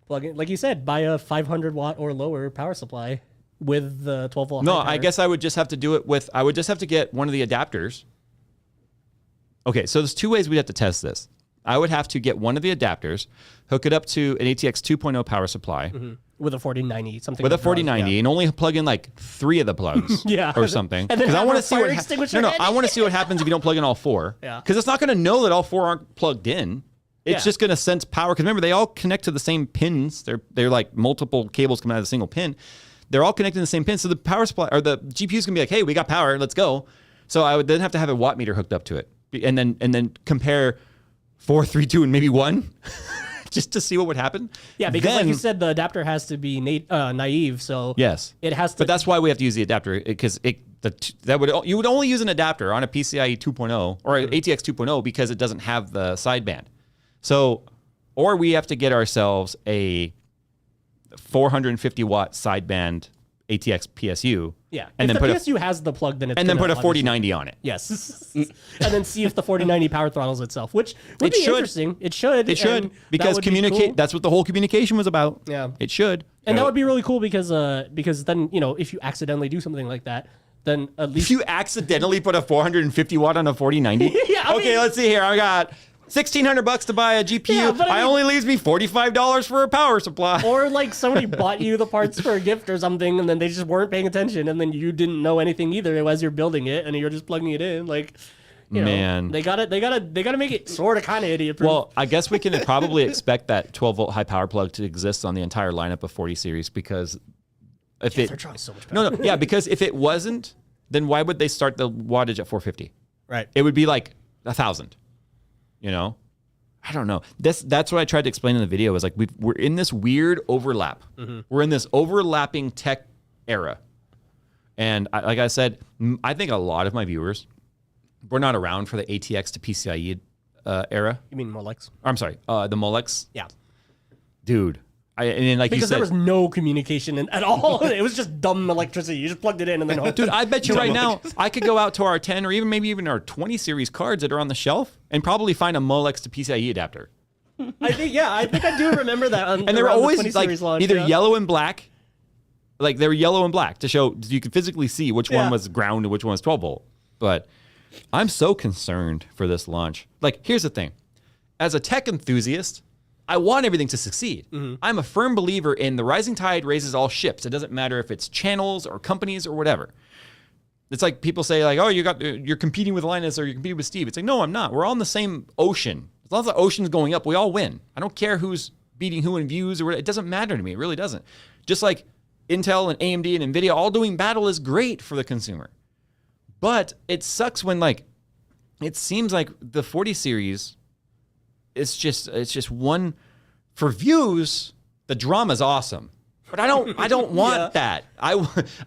Plug in, like you said, buy a 500 watt or lower power supply with the 12 volt. No, high power. I guess I would just have to do it with, I would just have to get one of the adapters. Okay, so there's 2 ways we'd have to test this. I would have to get one of the adapters, hook it up to an ATX 2.0 power supply. with a 4090, something With a that draws, 4090 yeah. and only plug in like 3 of the plugs Yeah. or something. And then Because I have want a to see fire what extinguisher No, handy. I want to see what happens if you don't plug in all 4. Yeah. Because it's not going to know that all 4 aren't plugged in. It's Yeah. just going to sense power. Because remember, they all connect to the same pins. They're like multiple cables coming out of a single pin. They're all connected to the same pin. So the power supply or the GPU's going to be like, hey, we got power. Let's go. So I would then have to have a watt meter hooked up to it, and then compare 4, 3, 2, and maybe 1, just to see what would happen. Yeah, because then, like you said, the adapter has to be naive, so yes, it has to. But that's why we have to use the adapter, because you would only use an adapter on a PCIe 2.0 or an ATX 2.0 because it doesn't have the sideband. So, or we have to get ourselves a 450 watt sideband ATX PSU. Yeah, and if then the put PSU has the plug, then it's and then gonna put a obviously- 4090 on it. Yes, and then see if the 4090 power throttles itself, which would It be should. interesting. It should. It should, and because that would be communicate. cool. That's what the whole communication was about. Yeah. It should. And that would be really cool because then if you accidentally do something like that, then at least If you accidentally put a 450 watt on a 4090, Yeah, I okay, mean- let's see here. I got $1,600 to buy a GPU. Yeah, but I mean- only leaves me $45 for a power supply. or like somebody bought you the parts for a gift or something, and then they just weren't paying attention, and then you didn't know anything either as you're building it, and you're just plugging it in. Like, Man. they gotta make it sort of kind of idiot proof. Well, I guess we can probably expect that 12 volt high power plug to exist on the entire lineup of 40 series, because if they're it trying so much better. no, yeah, because if it wasn't, then why would they start the wattage at 450? Right. It would be like 1,000. I don't know. That's what I tried to explain in the video. Is like we're in this weird overlap. We're in this overlapping tech era, and like I said, I think a lot of my viewers were not around for the ATX to PCIe era. You mean Molex? I'm sorry, the Molex. Yeah. Dude, And then, like because you said, there was no communication at all. It was just dumb electricity. You just plugged it in and then hoped. dude, I bet you right now I could go out to our 10 or maybe even our 20 series cards that are on the shelf and probably find a Molex to PCIe adapter. I think I do remember that. And they were always the 20 like series launch, either yeah. yellow and black. Like they were yellow and black to show you could physically see which one Yeah. was ground and which one was 12 volt. But I'm so concerned for this launch. Like, here's the thing. As a tech enthusiast, I want everything to succeed. I'm a firm believer in the rising tide raises all ships. It doesn't matter if it's channels or companies or whatever. It's like people say, like, oh, you're competing with Linus or you're competing with Steve. It's like, no, I'm not. We're all in the same ocean. As long as the ocean's going up, we all win. I don't care who's beating who in views or whatever. It doesn't matter to me. It really doesn't. Just like Intel and AMD and NVIDIA all doing battle is great for the consumer. But it sucks when, like, it seems like the 40 series, it's just one for views. The drama's awesome, but I don't want that. I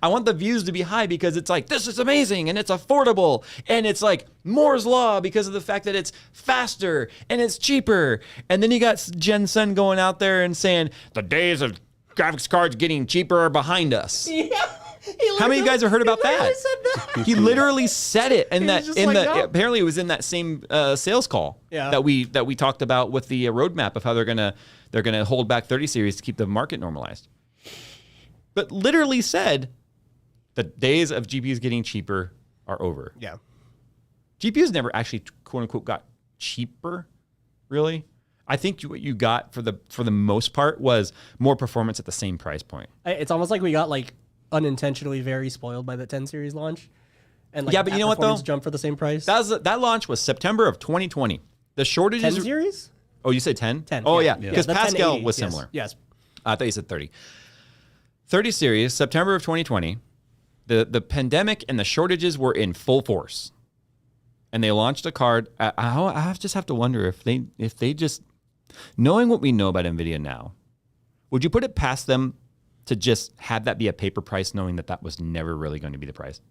want the views to be high because it's like, this is amazing and it's affordable and it's like Moore's law because of the fact that it's faster and it's cheaper. And then you got Jensen going out there and saying the days of graphics cards getting cheaper are behind us. Yeah. How many of you guys have heard about that? He literally said it, and was just like, no. apparently it was in that same sales call that we talked about with the roadmap of how they're gonna hold back 30 series to keep the market normalized. But literally said, the days of GPUs getting cheaper are over. Yeah. GPUs never actually quote unquote got cheaper, really. I think what you got for the most part was more performance at the same price point. It's almost like we got like unintentionally very spoiled by the 10 series launch. And like But you know what though? Jump for the same price. That launch was September of 2020. The shortages. 10 series? Oh, you said 10? 10. Oh yeah, because the Pascal 1080, was yes, similar. Yes. I thought you said 30. 30 series, September of 2020. The pandemic and the shortages were in full force, and they launched a card. I just have to wonder if they just, knowing what we know about NVIDIA now, would you put it past them to just have that be a paper price, knowing that was never really going to be the price?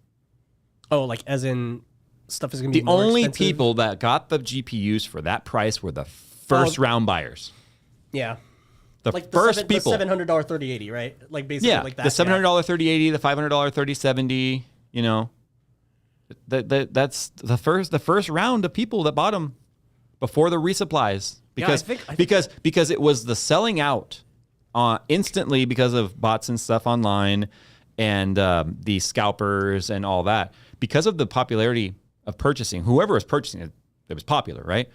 Oh, like as in stuff is going to be The more only expensive? people that got the GPUs for that price were the first round buyers. Yeah. The Like first people. The $700 3080, right? Like basically Yeah, like that. the $700 3080, the $500 3070. You know, that's the first round of people that bought them before the resupplies because I think because it was the selling out instantly because of bots and stuff online and the scalpers and all that. Because of the popularity of purchasing, whoever was purchasing it, it was popular, right?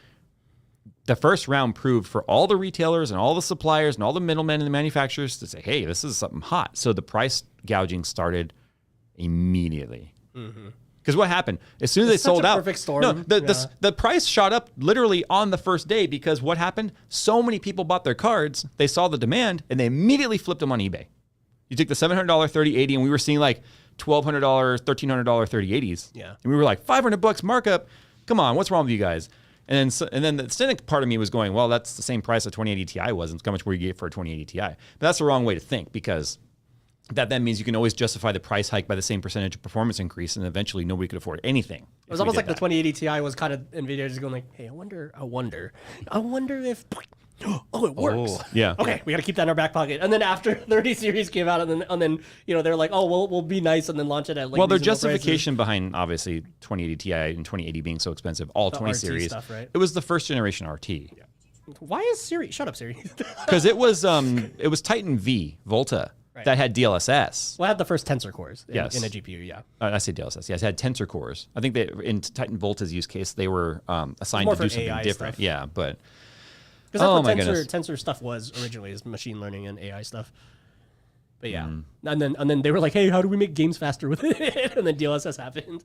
The first round proved for all the retailers and all the suppliers and all the middlemen and the manufacturers to say, hey, this is something hot. So the price gouging started immediately. Because what happened? As soon as they sold out, perfect storm. no, the price shot up literally on the first day because what happened? So many people bought their cards, they saw the demand, and they immediately flipped them on eBay. You took the $700 3080, and we were seeing like $1,200, $1,300 3080s. Yeah. And we were like, $500 markup. Come on, what's wrong with you guys? And then the cynic part of me was going, well, that's the same price a 2080 Ti was, and how much were you get for a 2080 Ti? But that's the wrong way to think because that then means you can always justify the price hike by the same percentage of performance increase, and eventually nobody could afford anything. It was almost like the 2080 Ti was kind of NVIDIA just going like, hey, I wonder if, oh, it works. Oh. Yeah. Okay, we got to keep that in our back pocket. And then after 30 series came out, and then you know they're like, oh, we'll be nice, and then launch it at like. Well, their reasonable justification behind obviously 2080 Ti and 2080 being so expensive, all The 20 RT series, stuff, right? it was the first generation RT. prices. Why is Siri? Shut up, Siri. Because it was Titan V Volta Right. that had DLSS. Well, I had the first tensor cores in, Yes. in a GPU. Yeah. I say DLSS. Yes, it had tensor cores. I think that in Titan Volta's use case, they were assigned more to do for something AI different. stuff. Yeah, but Because that's Oh what my goodness. tensor stuff was originally, is machine learning and AI stuff. But yeah, Mm-hmm. and then they were like, hey, how do we make games faster with it? And then DLSS happened.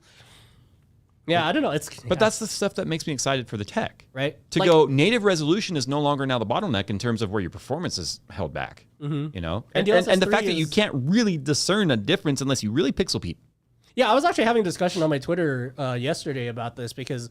Yeah, I don't know. But that's the stuff that makes me excited for the tech. right To Like, go native resolution is no longer now the bottleneck in terms of where your performance is held back. You know, And and the DLSS fact that 3 you is- can't really discern a difference unless you really pixel peep. Yeah, I was actually having a discussion on my Twitter yesterday about this because,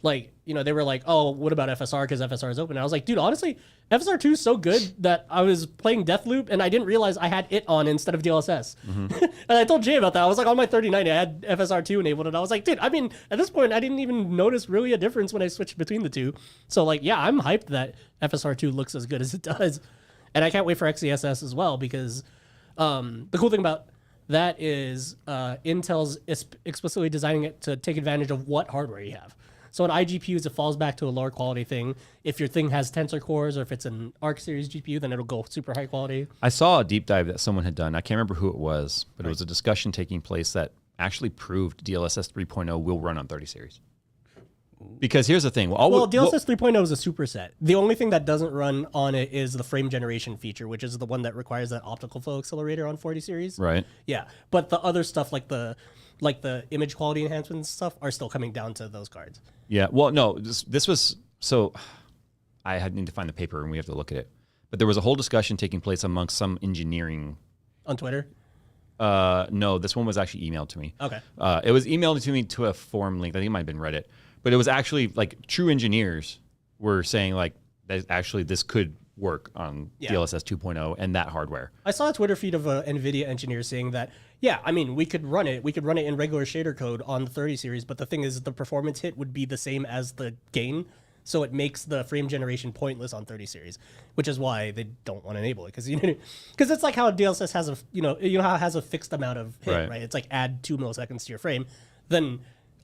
like, you know, they were like, oh, what about FSR because FSR is open? And I was like, dude, honestly, FSR 2 is so good that I was playing Deathloop and I didn't realize I had it on instead of DLSS. And I told Jay about that. I was like, on my 3090, I had FSR 2 enabled, and I was like, dude, I mean, at this point, I didn't even notice really a difference when I switched between the two. So, like, yeah, I'm hyped that FSR 2 looks as good as it does. And I can't wait for XeSS as well because the cool thing about that is Intel's explicitly designing it to take advantage of what hardware you have. So in iGPUs, it falls back to a lower quality thing. If your thing has Tensor cores or if it's an Arc series GPU, then it'll go super high quality. I saw a deep dive that someone had done. I can't remember who it was, but it was a discussion taking place that actually proved DLSS 3.0 will run on 30 series. Because here's the thing. DLSS 3.0 is a superset. The only thing that doesn't run on it is the frame generation feature, which is the one that requires that optical flow accelerator on 40 series. Right. Yeah, but the other stuff like the image quality enhancements stuff are still coming down to those cards. Yeah. Well, no, this was so. I need to find the paper and we have to look at it. But there was a whole discussion taking place amongst some engineering On Twitter? No, this one was actually emailed to me. Okay. It was emailed to me to a forum link. I think it might have been Reddit. But it was actually like true engineers were saying like that actually this could work on DLSS 2.0 and that hardware. I saw a Twitter feed of an NVIDIA engineer saying that, yeah, I mean, we could run it. We could run it in regular shader code on the 30 series, but the thing is the performance hit would be the same as the gain. So it makes the frame generation pointless on 30 series, which is why they don't want to enable it. Because it's like how DLSS has how it has a fixed amount of hit, right? It's like add 2 milliseconds to your frame. Then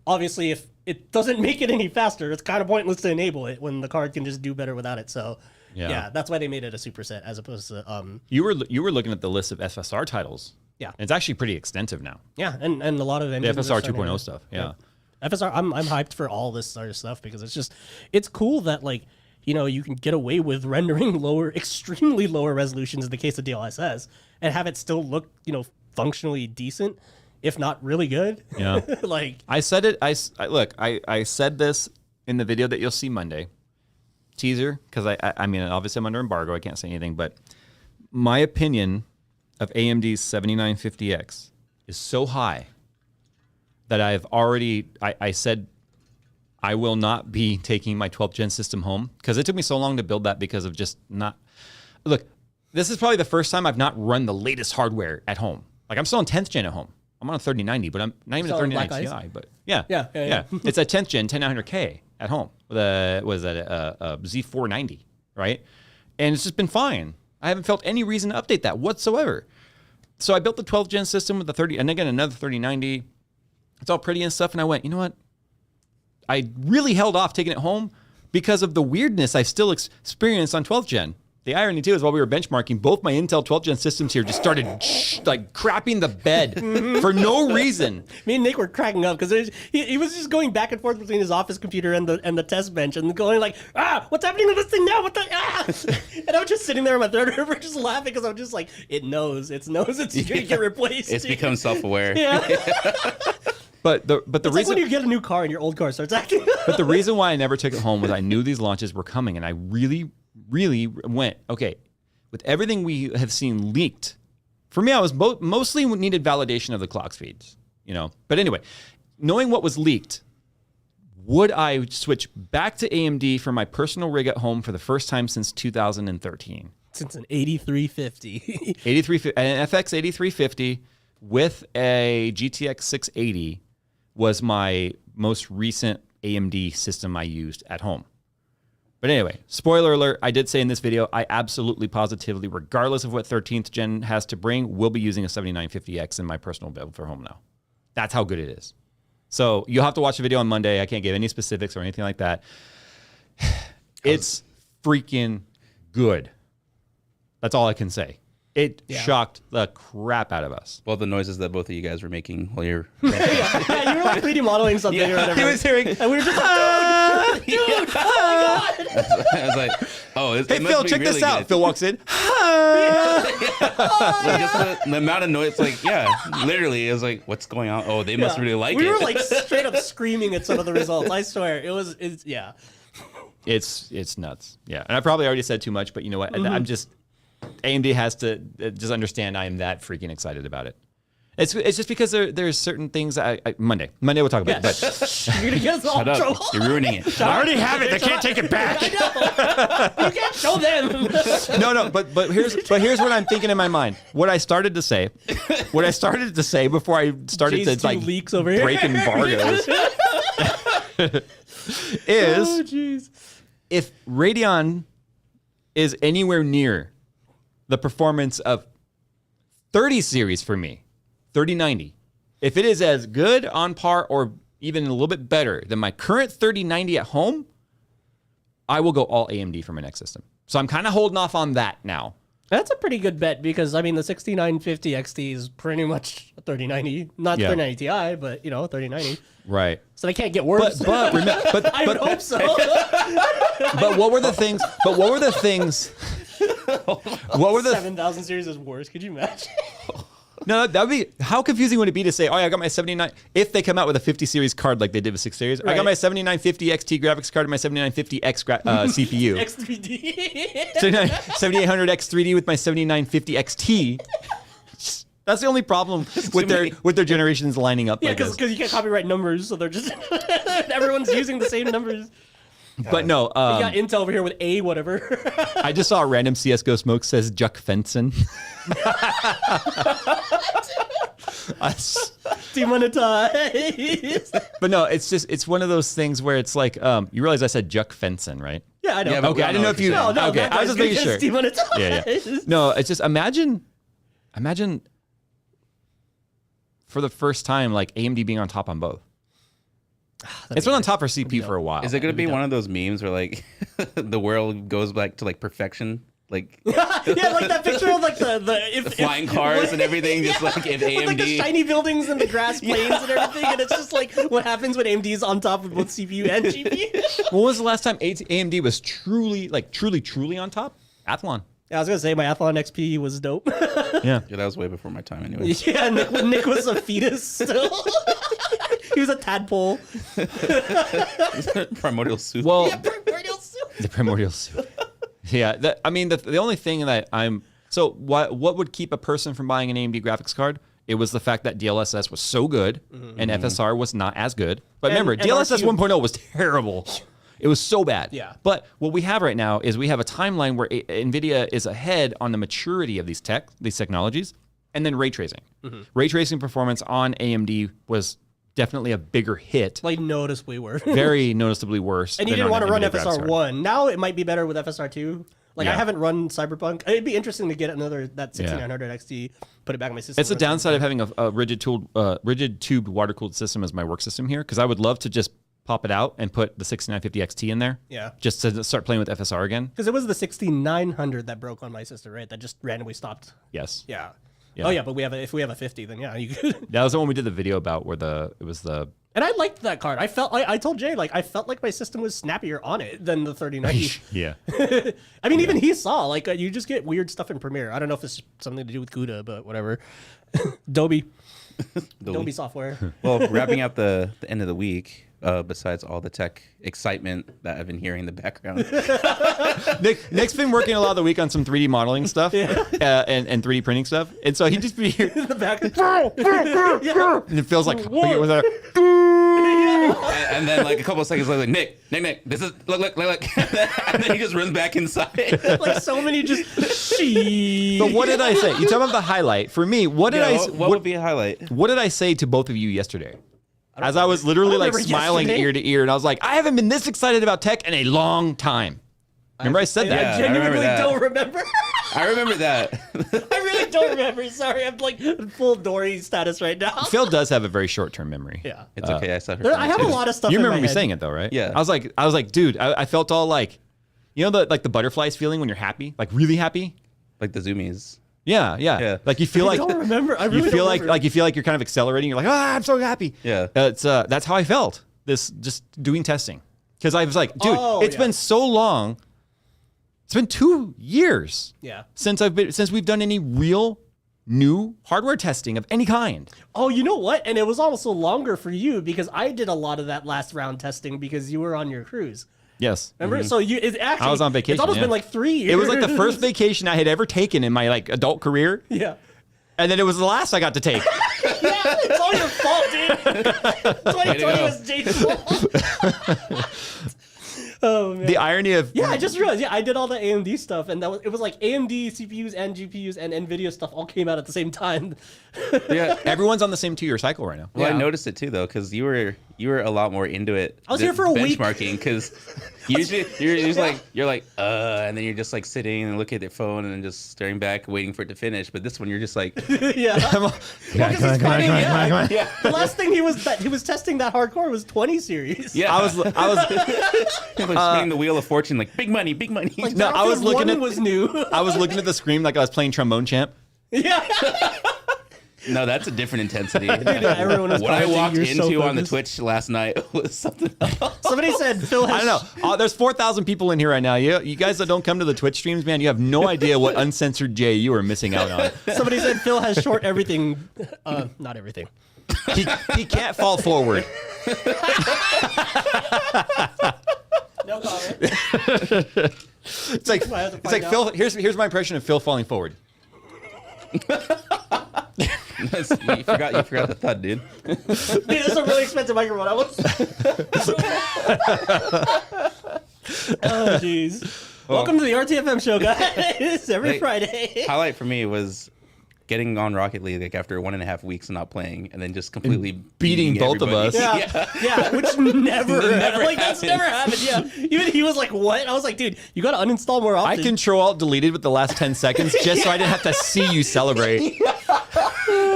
obviously if it doesn't make it any faster, it's kind of pointless to enable it when the card can just do better without it. So yeah, that's why they made it a superset as opposed to You were looking at the list of FSR titles. Yeah. And it's actually pretty extensive now. Yeah, and a lot of The FSR 2.0 stuff. Yeah. FSR, I'm hyped for all this sort of stuff because it's cool that like, you can get away with rendering extremely lower resolutions in the case of DLSS and have it still look, functionally decent, if not really good. Yeah. Like I said it. I said this in the video that you'll see Monday. Teaser, because I mean, obviously I'm under embargo. I can't say anything, but my opinion of AMD's 7950X is so high that I've already, I said I will not be taking my 12th gen system home because it took me so long to build that because of just not, look, this is probably the first time I've not run the latest hardware at home. Like I'm still on 10th gen at home. I'm on a 3090, but I'm not even a 3090 Ti, but yeah. It's a 10th gen 10900K at home with a Z490, right? And it's just been fine. I haven't felt any reason to update that whatsoever. So I built the 12th gen system with the 30, and again, another 3090. It's all pretty and stuff. And I went, you know what? I really held off taking it home because of the weirdness I still experienced on 12th gen. The irony too is while we were benchmarking, both my Intel 12th gen systems here just started like crapping the bed for no reason. Me and Nick were cracking up because he was just going back and forth between his office computer and the test bench and going like, what's happening to this thing now? And I was just sitting there on my third river just laughing because I'm just like, it knows it's going to get replaced. It's become self-aware. Yeah. But the it's reason like when you get a new car and your old car starts acting. But the reason why I never took it home was I knew these launches were coming, and I really went, okay, with everything we have seen leaked, for me, I was mostly needed validation of the clock speeds, But anyway, knowing what was leaked, would I switch back to AMD for my personal rig at home for the first time since 2013? Since an 8350. An FX 8350 with a GTX 680 was my most recent AMD system I used at home. But anyway, spoiler alert, I did say in this video, I absolutely positively, regardless of what 13th gen has to bring, will be using a 7950X in my personal build for home now. That's how good it is. So you'll have to watch the video on Monday. I can't give any specifics or anything like that. It's freaking good. That's all I can say. It shocked the crap out of us. Well, the noises that both of you guys were making while you're... you were like 3D modeling something or whatever. He was hearing... And we were just like, dude, oh my God. I was like, hey, Phil, check this out. Phil walks in. Like just the amount of noise, literally, it was like, what's going on? Oh, they must really like it. We were like straight up screaming at some of the results. I swear. It's nuts. Yeah. And I probably already said too much, but you know what? Mm-hmm. AMD has to just understand I am that freaking excited about it. It's just because there's certain things Monday we'll talk about it. But you're gonna get us all in trouble. You're ruining it. I already have it. They can't take it back. I know. You can't show them. No. But here's what I'm thinking in my mind. What I started to say before I started to like leaks over here. break embargoes is if Radeon is anywhere near the performance of 30 series for me, 3090. If it is as good, on par, or even a little bit better than my current 3090 at home, I will go all AMD for my next system. So I'm kind of holding off on that now. That's a pretty good bet because, I mean, the 6950 XT is pretty much a 3090. Not 3090 Ti, but, 3090. Right. So they can't get worse. But I would hope so. But what were the things? What were the 7,000 series is worse. Could you imagine? No, that would be, how confusing would it be to say, oh, yeah, I got my 79, if they come out with a 50 series card like they did with 6 series, I got my 7950 XT graphics card and my 7950X CPU. X3D. 7800X 3D with my 7950 XT. That's the only problem with their generations lining up. Yeah, like because you can't copyright numbers, so they're just, everyone's using the same numbers. But no, You got Intel over here with A whatever. I just saw a random CSGO smoke says Juck Fenson. Demonetized. But no, it's one of those things where it's like, you realize I said Juck Fenson, right? Yeah, I know. Yeah, but Okay, I didn't know if you. No, okay, I was just making sure. Demonetized. Yeah. No, it's just imagine for the first time, like AMD being on top on both. It's been on top for CPU for a while. Is it going to be one of those memes where like the world goes back to like perfection? Like yeah, like that picture of like the flying cars and everything, just like if AMD, with, like the shiny buildings and the grass plains and everything, and it's just like what happens when AMD is on top of both CPU and GPU. When was the last time AMD was truly on top? Athlon. Yeah, I was gonna say my Athlon XP was dope. Yeah, that was way before my time anyway. Yeah, Nick was a fetus still. He was a tadpole. Primordial soup. Well, Yeah, primordial soup. the primordial soup. Yeah, the only thing that what would keep a person from buying an AMD graphics card? It was the fact that DLSS was so good and FSR was not as good. But remember, DLSS 1.0 was terrible. It was so bad. Yeah. But what we have right now is we have a timeline where NVIDIA is ahead on the maturity of these technologies, and then ray tracing. Ray tracing performance on AMD was definitely a bigger hit. Like noticeably worse. Very noticeably worse. And you than didn't on want to run NVIDIA graphics FSR card. 1. Now it might be better with FSR 2. Like, I Yeah. haven't run Cyberpunk. It'd be interesting to get that 6900 XT, put it back in my system. It's the downside of having a rigid tubed water-cooled system as my work system here, because I would love to just pop it out and put the 6950 XT in there. Yeah. Just to start playing with FSR again. Because it was the 6900 that broke on my system, right? That just randomly stopped. Yes. Yeah. Yeah. Oh, yeah, but if we have a 50, then yeah, you could. That was the one we did the video about where it was the... And I liked that card. I told Jay, like, I felt like my system was snappier on it than the 3090. Yeah. I mean, even he saw, like, you just get weird stuff in Premiere. I don't know if it's something to do with CUDA, but whatever. Adobe software. Well, wrapping out the end of the week, besides all the tech excitement that I've been hearing in the background. Nick's been working a lot of the week on some 3D modeling stuff and 3D printing stuff. And so he just be here. In the back. And it feels like... And then like a couple of seconds later, like, Nick, this is look. And then he just runs back inside. Like so many just sheep. But what did I say? You talk about the highlight. For me, what would be a highlight? What did I say to both of you yesterday? As I was literally like smiling ear to ear, and I was like, I haven't been this excited about tech in a long time. Remember I said that? Yeah, I genuinely don't remember. I remember that. I really don't remember. Sorry, I'm like full Dory status right now. Phil does have a very short-term memory. Yeah. It's okay. I saw her. I have a lot of stuff You in remember my me head. saying it though, right? Yeah. I was like, dude, I felt all like, you know, the butterflies feeling when you're happy, like really happy. Like the zoomies. Yeah. Like you feel I like don't remember. I really you feel don't like remember. you feel like you're kind of accelerating. You're like, I'm so happy. Yeah. That's how I felt. This just doing testing, because I was like, dude, it's been so long. It's been 2 years. Yeah. Since we've done any real new hardware testing of any kind. Oh, you know what? And it was also longer for you because I did a lot of that last round testing because you were on your cruise. Yes. Remember? So it's actually I was on vacation. It's almost been like 3 years. It was like the first vacation I had ever taken in my like adult career. Yeah. And then it was the last I got to take. Yeah, it's all your fault, dude. 2020 was Jay's fault. Oh man. The irony of Yeah, I just realized. Yeah, I did all the AMD stuff, and it was like AMD CPUs and GPUs and NVIDIA stuff all came out at the same time. Yeah. everyone's on the same 2-year cycle right now. Well, Yeah. I noticed it too though, because you were you were a lot more into it. I was here for a week. Benchmarking, because usually you're just like, and then you're just like sitting and looking at your phone and then just staring back, waiting for it to finish. But this one, you're just like, Yeah. Come on. Come on. yeah. The last thing he was testing that hardcore was 20 series. Yeah. I was like spinning the wheel of fortune, like big money, big money. Like, No, I was Battlefield looking 1 at- was new. I was looking at the screen like I was playing Trombone Champ. Yeah. No, that's a different intensity. Everyone was What I commenting, walked "You're so into on the focused." Twitch last night was something else. Somebody said Phil has. I don't know. There's 4,000 people in here right now. You guys that don't come to the Twitch streams, man, you have no idea what uncensored Jay you are missing out on. Somebody said Phil has short everything. Not everything. He can't fall forward. No comment. It's like I have to it's like find Phil. Here's my impression of Phil falling forward. You forgot the thud, dude. Dude, this is a really expensive microphone. Oh, jeez. Welcome to the RTFM show, guys. Every Friday. Highlight for me was getting on Rocket League like after 1.5 weeks of not playing, and then just completely beating both of everybody. us. Yeah, which never like that's happened. never happened. Yeah, even he was like, "What?" I was like, "Dude, you got to uninstall more often." I Control-Alt-Deleted with the last 10 seconds just so I didn't have to see you celebrate.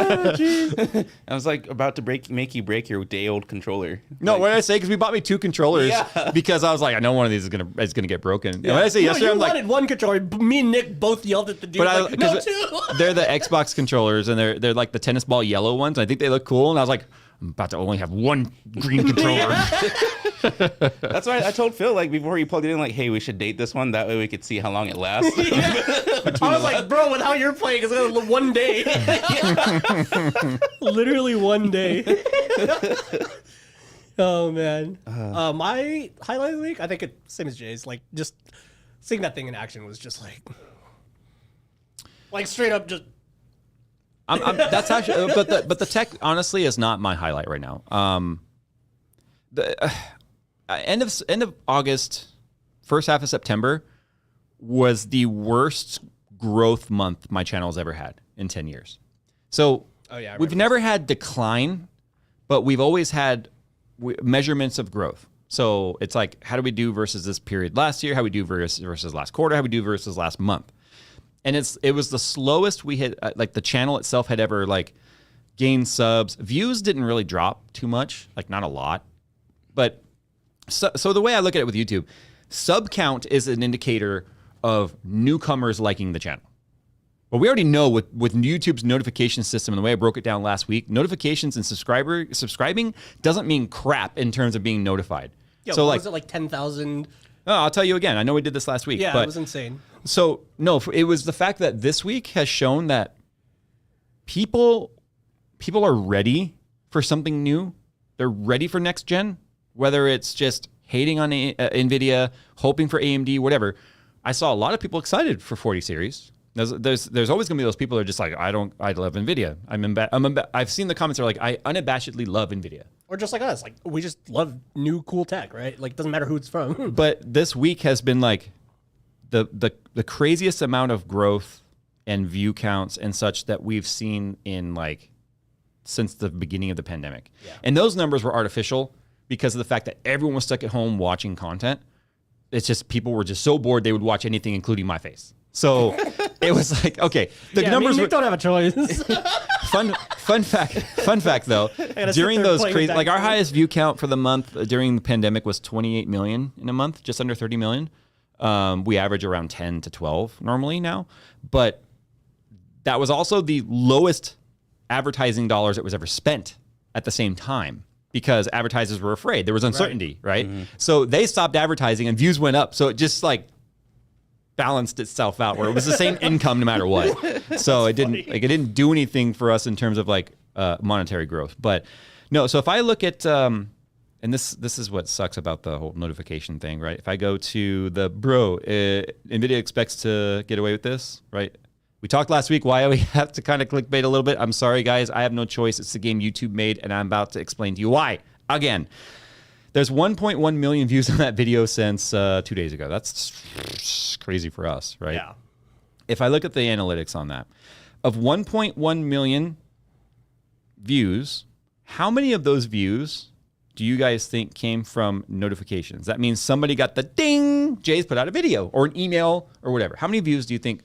I was like about to make you break your day-old controller. No, Like, what did I say? Because we bought me 2 controllers Yeah. because I was like, I know one of these is gonna get broken. And when I say No, yesterday, you I'm like, wanted one controller. Me and Nick both yelled at the dude. but Like, no, 'cause two. they're the Xbox controllers and they're like the tennis ball yellow ones. I think they look cool, and I was like, I'm about to only have one green controller. That's why I told Phil like before he plugged it in, like, hey, we should date this one. That way we could see how long it lasts. I was like, bro, with how you're playing, it's gonna one day. Literally one day. Oh man. My highlight of the week, I think it's same as Jay's. Like just seeing that thing in action was just like straight up just. That's actually, but the tech honestly is not my highlight right now. The end of August, first half of September was the worst growth month my channel has ever had in 10 years. So we've never had decline, but we've always had measurements of growth. So it's like, how do we do versus this period last year? How we do versus last quarter? How we do versus last month? And it was the slowest we had, like the channel itself had ever like gained subs. Views didn't really drop too much, like not a lot. But so the way I look at it with YouTube, sub count is an indicator of newcomers liking the channel. Well, we already know with YouTube's notification system and the way I broke it down last week, notifications and subscribing doesn't mean crap in terms of being notified. Yeah, so was it like 10,000? Oh, I'll tell you again. I know we did this last week. Yeah, but it was insane. So no, it was the fact that this week has shown that people are ready for something new. They're ready for next gen, whether it's just hating on NVIDIA, hoping for AMD, whatever. I saw a lot of people excited for 40 series. There's always gonna be those people that are just like, I love NVIDIA. I've seen the comments that are like, I unabashedly love NVIDIA. Or just like us, like we just love new cool tech, right? Like doesn't matter who it's from. But this week has been like the craziest amount of growth and view counts and such that we've seen in like since the beginning of the pandemic. Yeah. And those numbers were artificial because of the fact that everyone was stuck at home watching content. It's just people were just so bored they would watch anything, including my face. So it was like, okay, the numbers Nick were don't have a choice. fun fact though. During those crazy, like our highest view count for the month during the pandemic was 28 million in a month, just under 30 million. We average around 10 to 12 normally now, but that was also the lowest advertising dollars that was ever spent at the same time because advertisers were afraid. There was uncertainty, right? Mm-hmm. So they stopped advertising and views went up. So it just like balanced itself out where it was the same income no matter what. So it didn't do anything for us in terms of like monetary growth. But no, so if I look at and this is what sucks about the whole notification thing, right? If I go to the NVIDIA expects to get away with this, right? We talked last week why we have to kind of clickbait a little bit. I'm sorry, guys. I have no choice. It's the game YouTube made, and I'm about to explain to you why. Again, there's 1.1 million views on that video since 2 days ago. That's crazy for us, right? Yeah. If I look at the analytics on that, of 1.1 million views, how many of those views do you guys think came from notifications? That means somebody got the ding, Jay's put out a video or an email or whatever. How many views do you think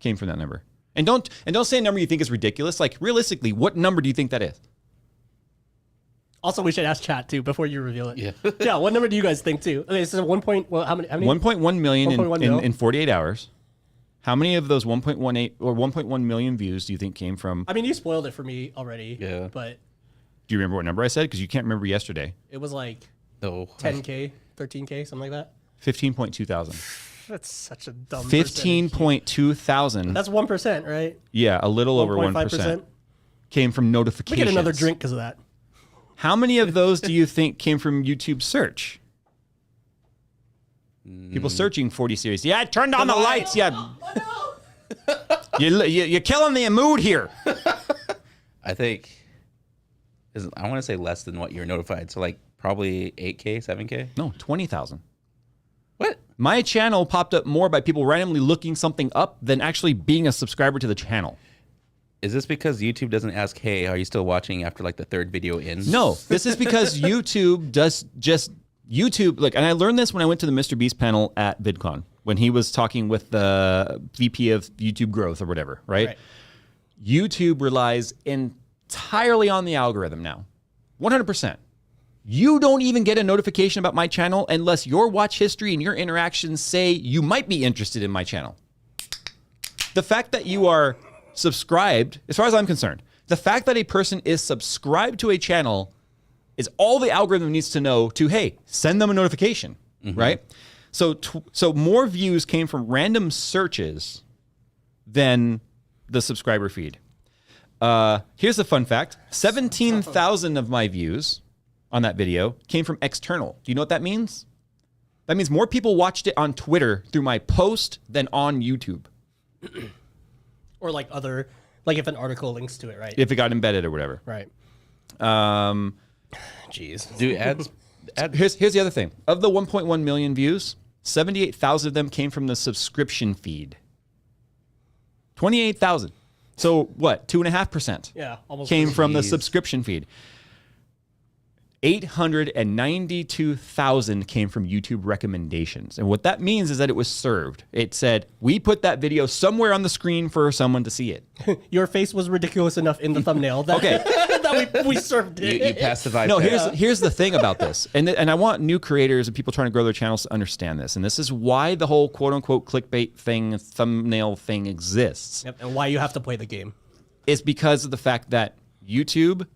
came from that number? And don't say a number you think is ridiculous. Like realistically, what number do you think that is? Also, we should ask chat too before you reveal it. Yeah. Yeah. What number do you guys think too? Okay, so how many? 1.1 million 1.1 in 48 hours. How many of those 1.18 or 1.1 million views do you think came from? I mean, you spoiled it for me already. Yeah. But Do you remember what number I said? Because you can't remember yesterday. it was like No. 10K, 13K, something like that. 15.2 thousand. That's such a dumb. percentage. 15.2 thousand. That's 1%, right? Yeah, a little over 1%. 1.5%. Came from We notifications. get another drink because of that. How many of those do you think came from YouTube search? People searching 40 series. Yeah, turn on the lights. Yeah. You're killing the mood here. I think I want to say less than what you're notified. So like probably 8K, 7K. No, 20,000. What? My channel popped up more by people randomly looking something up than actually being a subscriber to the channel. Is this because YouTube doesn't ask, hey, are you still watching after like the third video in? No, this is because YouTube does just YouTube. Look, and I learned this when I went to the Mr. Beast panel at VidCon when he was talking with the VP of YouTube growth or whatever, right? YouTube relies entirely on the algorithm now, 100%. You don't even get a notification about my channel unless your watch history and your interactions say you might be interested in my channel. The fact that you are subscribed, as far as I'm concerned, the fact that a person is subscribed to a channel is all the algorithm needs to know to, hey, send them a notification, right? So more views came from random searches than the subscriber feed. Here's the fun fact. 17,000 of my views on that video came from external. Do you know what that means? That means more people watched it on Twitter through my post than on YouTube. Or like like if an article links to it, right? If it got embedded or whatever. Right. Jeez. Do ads? Here's the other thing. Of the 1.1 million views, 78,000 of them came from the subscription feed. 28,000. So what? 2.5%. Yeah, almost came from the Jeez. subscription feed. 892,000 came from YouTube recommendations. And what that means is that it was served. It said, we put that video somewhere on the screen for someone to see it. Your face was ridiculous enough in the thumbnail that, Okay. that we served it. You pass the vibe. No, test. here's the thing about this. And I want new creators and people trying to grow their channels to understand this. And this is why the whole quote unquote clickbait thing, thumbnail thing exists. Yep, and why you have to play the game. Is because of the fact that YouTube,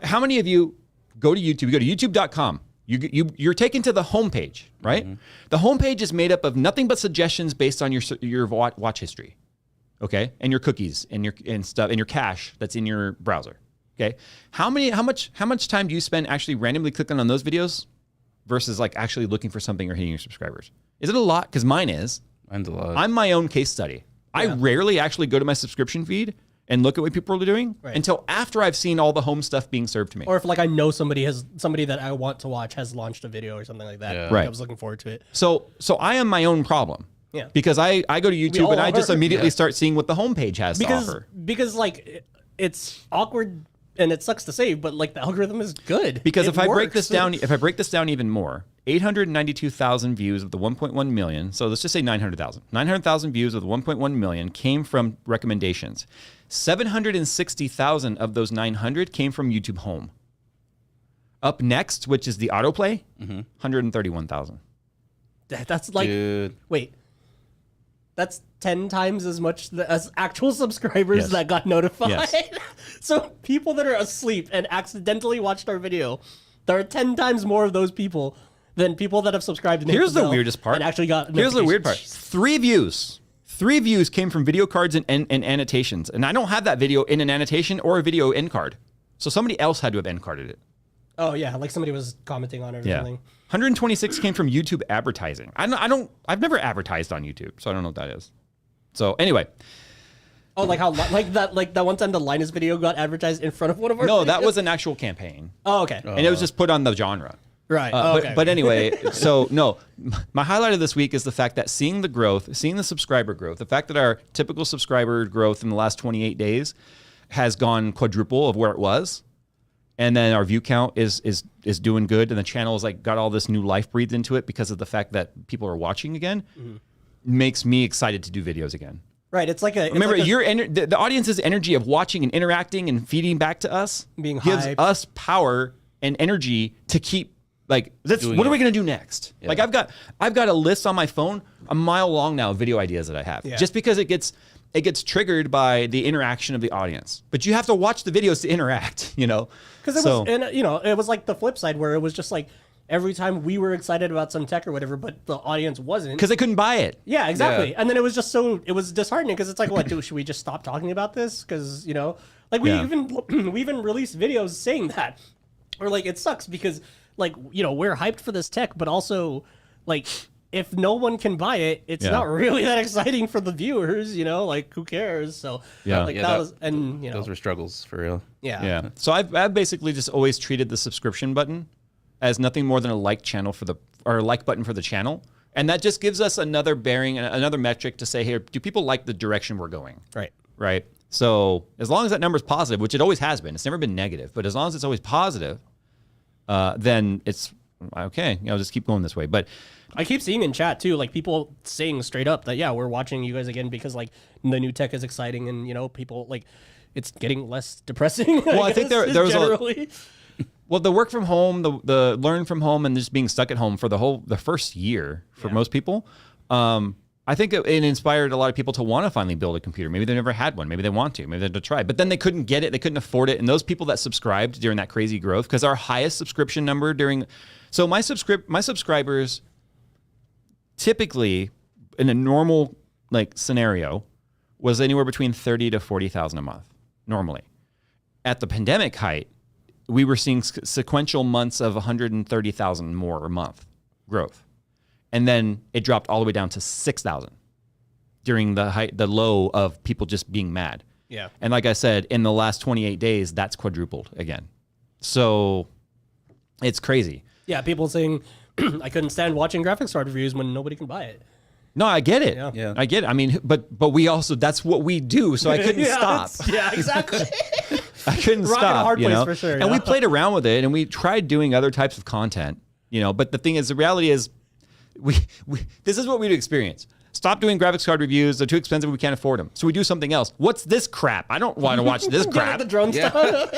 how many of you go to YouTube, you go to youtube.com, you're taken to the homepage, right? The homepage is made up of nothing but suggestions based on your watch history, okay? And your cookies and your stuff and your cache that's in your browser, okay? How much time do you spend actually randomly clicking on those videos versus like actually looking for something or hitting your subscribers? Is it a lot? Because mine is. Mine's a lot. I'm my own case study. I rarely actually go to my subscription feed and look at what people are doing until after I've seen all the home stuff being served to me. Or if like I know somebody that I want to watch has launched a video or something like that. Yeah. Right. I was looking forward to it. So I am my own problem. Yeah. Because I go to YouTube all and I just are. immediately start seeing what the homepage has to offer. Because like it's awkward and it sucks to say, but like the algorithm is good. Because It if I break works. this down even more, 892,000 views of the 1.1 million. So let's just say 900,000. 900,000 views of the 1.1 million came from recommendations. 760,000 of those 900 came from YouTube Home. Up next, which is the autoplay, 131,000. That's like Dude. wait. That's 10 times as much as actual subscribers Yes. that got notified. Yes. So people that are asleep and accidentally watched our video, there are 10 times more of those people than people that have subscribed. And hit Here's the bell weirdest part. And actually got. Here's the weird part. notifications. 3 views came from video cards and annotations. And I don't have that video in an annotation or a video end card. So somebody else had to have end carded it. Oh yeah, like somebody was commenting on it or Yeah. something. 126 came from YouTube advertising. I've never advertised on YouTube, so I don't know what that is. So anyway, Oh, like how like that one time the Linus video got advertised in front of one of our. no, that videos? was an actual campaign. Oh, okay. And it was just put on the genre. Right. But anyway, so no, my highlight of this week is the fact that seeing the subscriber growth, the fact that our typical subscriber growth in the last 28 days has gone quadruple of where it was. and then our view count is doing good, and the channel is like got all this new life breathed into it because of the fact that people are watching again, makes me excited to do videos again. Right. It's like a remember it's like the audience's energy of watching and interacting and feeding back to us Being gives hyped. us power and energy to keep like what are we gonna do next? Yeah. Like I've got a list on my phone a mile long now of video ideas that I have, Yeah. just because it gets triggered by the interaction of the audience. But you have to watch the videos to interact, you know. Because it was like the flip side where it was just like every time we were excited about some tech or whatever, but the audience wasn't. Because they couldn't buy it. Yeah, exactly. Yeah. And then it was disheartening because it's like, what, should we just stop talking about this? Because, like we even released videos saying that. Or like, it sucks because like, we're hyped for this tech, but also like, if no one can buy it, it's not really that exciting for the viewers, like who cares? So like those were struggles for real. Yeah. So I've basically just always treated the subscription button as nothing more than a like button for the channel. And that just gives us another bearing, another metric to say, hey, do people like the direction we're going? Right. So as long as that number is positive, which it always has been, it's never been negative, but as long as it's always positive, then it's okay. Just keep going this way. But I keep seeing in chat too, like people saying straight up that, we're watching you guys again because like the new tech is exciting and, people like it's getting less depressing. Well, I think there was generally. Well, the work from home, the learn from home, and just being stuck at home for the first year for most people, I think it inspired a lot of people to want to finally build a computer. Maybe they never had one. Maybe they want to. Maybe they had to try. But then they couldn't get it. They couldn't afford it. And those people that subscribed during that crazy growth, because our highest subscription number so my subscribers typically in a normal like scenario was anywhere between 30 to 40,000 a month normally. At the pandemic height, we were seeing sequential months of 130,000 more a month growth. And then it dropped all the way down to 6,000 during the low of people just being mad. Yeah. And like I said, in the last 28 days, that's quadrupled again. So it's crazy. Yeah, people saying I couldn't stand watching graphics card reviews when nobody can buy it. No, I get it. Yeah. I get it. I mean, but we also, that's what we do. So I couldn't stop. Yeah, exactly. I couldn't Rock and stop. hard place for sure. And we played around with it and we tried doing other types of content, but the thing is, the reality is we this is what we'd experience. Stop doing graphics card reviews. They're too expensive. We can't afford them. So we do something else. What's this crap? I don't want to watch this crap. The drone stuff.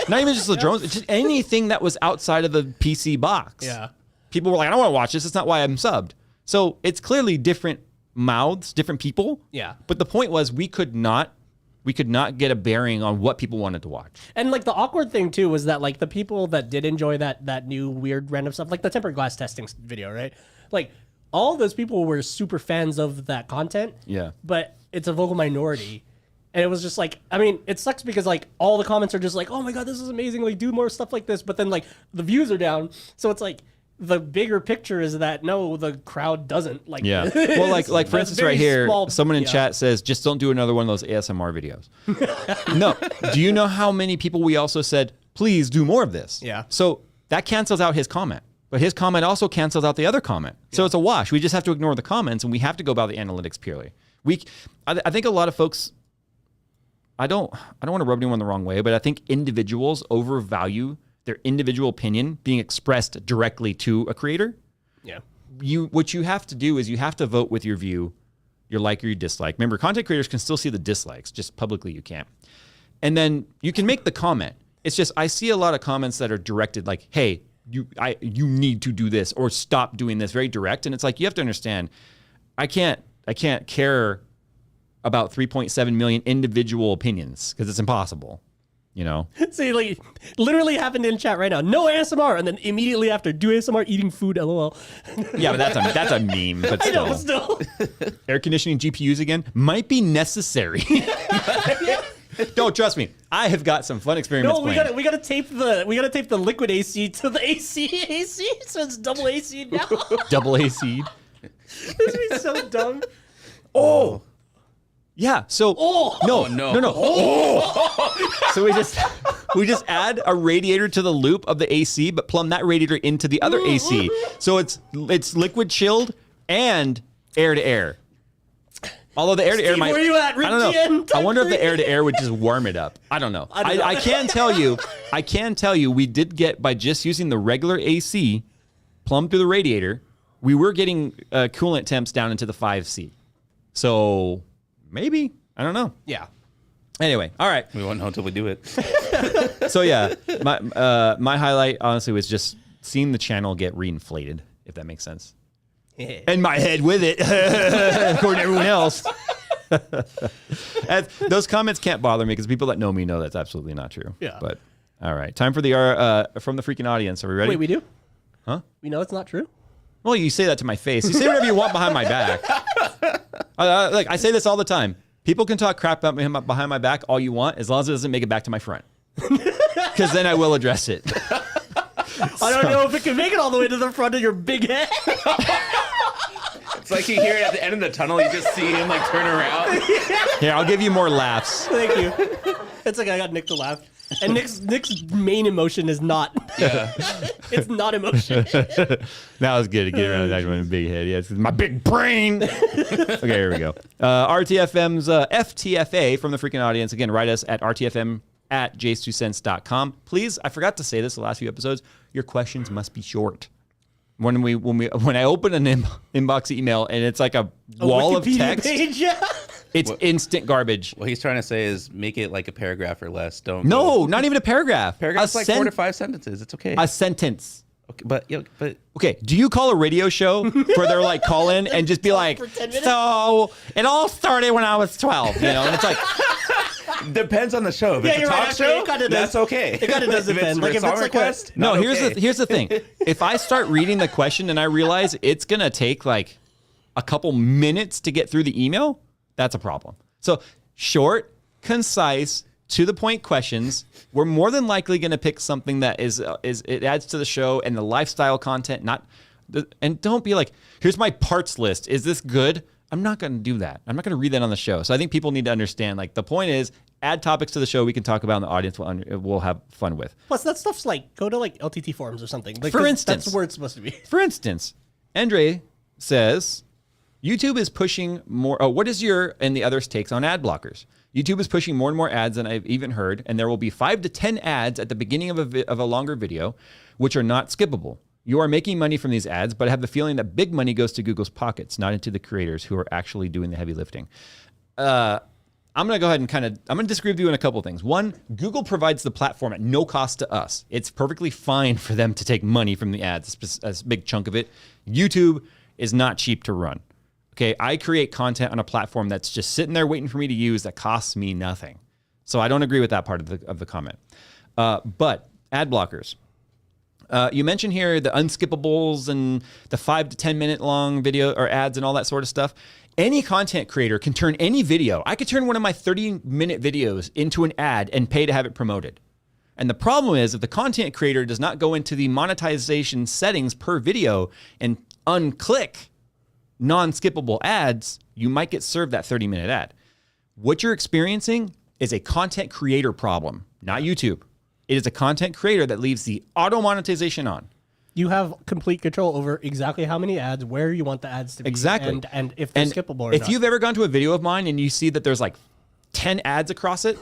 Not even just the drones. It's just anything that was outside of the PC box. Yeah. People were like, I don't want to watch this. It's not why I'm subbed. So it's clearly different mouths, different people. Yeah. But the point was we could not get a bearing on what people wanted to watch. And like the awkward thing too was that like the people that did enjoy that new weird random stuff, like the tempered glass testing video, right? Like all those people were super fans of that content. Yeah. But it's a vocal minority. And it was just like, I mean, it sucks because like all the comments are just like, oh my God, this is amazing. Like do more stuff like this. But then like the views are down. So it's like the bigger picture is that no, the crowd doesn't like Yeah. this. Well, like for That's instance, very right here, small- someone in yeah. chat says, just don't do another one of those ASMR videos. No. Do you know how many people we also said, please do more of this? Yeah. So that cancels out his comment. But his comment also cancels out the other comment. So it's a wash. We just have to ignore the comments and we have to go by the analytics purely. I think a lot of folks, I don't want to rub anyone the wrong way, but I think individuals overvalue their individual opinion being expressed directly to a creator. Yeah. What you have to do is you have to vote with your view, your like or your dislike. Remember, content creators can still see the dislikes, just publicly you can't. And then you can make the comment. It's just I see a lot of comments that are directed like, hey, you need to do this or stop doing this, very direct. And it's like you have to understand, I can't care about 3.7 million individual opinions because it's impossible. See, like, literally happened in chat right now. No ASMR, and then immediately after, do ASMR eating food. LOL. Yeah, but that's a meme. But I know, still. but still. Air conditioning GPUs again might be necessary. Don't trust me. I have got some fun experiments. No, we gotta tape the liquid AC to the AC, so it's double AC now. Double AC. This is so dumb. Oh. Yeah. So no. So we just add a radiator to the loop of the AC, but plumb that radiator into the other AC. So it's liquid chilled and air to air. Although the air-to-air Steve, might, where you at? I don't know. Rip I wonder if the Jen, air-to-air would just warm it up. I don't know. I can tell you, we did get, by just using the regular AC plumbed through the radiator, we were getting coolant temps down into the 5C. So maybe, I don't know. Yeah. Anyway, all right. We won't know until we do it. So yeah, my highlight honestly was just seeing the channel get reinflated, if that makes sense. Yeah. And my head with it, according to everyone else. Those comments can't bother me because people that know me know that's absolutely not true. Yeah. But all right, time for the from the freaking audience. Are we ready? Wait, we do? Huh? We know it's not true? Well, you say that to my face. You say whatever you want behind my back. Like I say this all the time. People can talk crap about me behind my back all you want, as long as it doesn't make it back to my front. Because then I will address it. I don't know if it can make it all the way to the front of your big head. It's like you hear it at the end of the tunnel, you just see him like turn around. Here, I'll give you more laughs. Thank you. It's like I got Nick to laugh. And Nick's main emotion is not. Yeah. It's not emotion. That was good to get around that one big head. Yeah, it's my big brain. Okay, here we go. RTFM's FTFA from the freaking audience. Again, write us at RTFM@JayzTwoCents.com. Please, I forgot to say this the last few episodes. Your questions must be short. When I open an inbox email and it's like a wall of Wikipedia text, page, yeah. it's instant garbage. What he's trying to say is make it like a paragraph or less. Don't. No, not even a paragraph. Paragraph's like 4 to 5 sentences. It's okay. A sentence. Okay, but Okay, do you call a radio show where they're like call in and just be like, For 10 minutes? so it all started when I was 12, and it's like, depends on the show. If Yeah, it's a you're right, talk actually, show, it kinda that's does. okay. It kinda does If depend. it's Like, for a if song it's like a- request, no, not here's okay. the thing. If I start reading the question and I realize it's going to take like a couple minutes to get through the email, that's a problem. So short, concise, to the point questions. We're more than likely going to pick something that is it adds to the show and the lifestyle content, and don't be like, here's my parts list. Is this good? I'm not going to do that. I'm not going to read that on the show. So I think people need to understand, like, the point is add topics to the show we can talk about and the audience will have fun with. Plus, that stuff's like, go to like LTT forums or something. Like, For 'cause instance. that's where it's supposed to be. For instance, Andre says, YouTube is pushing more. Oh, what is your and the others' takes on ad blockers? YouTube is pushing more and more ads than I've even heard, and there will be 5 to 10 ads at the beginning of a longer video, which are not skippable. You are making money from these ads, but I have the feeling that big money goes to Google's pockets, not into the creators who are actually doing the heavy lifting. I'm going to go ahead and I'm going to disagree with you on a couple of things. One, Google provides the platform at no cost to us. It's perfectly fine for them to take money from the ads, a big chunk of it. YouTube is not cheap to run. Okay, I create content on a platform that's just sitting there waiting for me to use that costs me nothing. So I don't agree with that part of the comment. But ad blockers. You mentioned here the unskippables and the 5 to 10 minute long video or ads and all that sort of stuff. Any content creator can turn any video. I could turn one of my 30-minute videos into an ad and pay to have it promoted. And the problem is if the content creator does not go into the monetization settings per video and unclick non-skippable ads, you might get served that 30-minute ad. What you're experiencing is a content creator problem, not YouTube. It is a content creator that leaves the auto monetization on. You have complete control over exactly how many ads, where you want the ads to be, Exactly. and if they're skippable or if not. you've ever gone to a video of mine and you see that there's like 10 ads across it,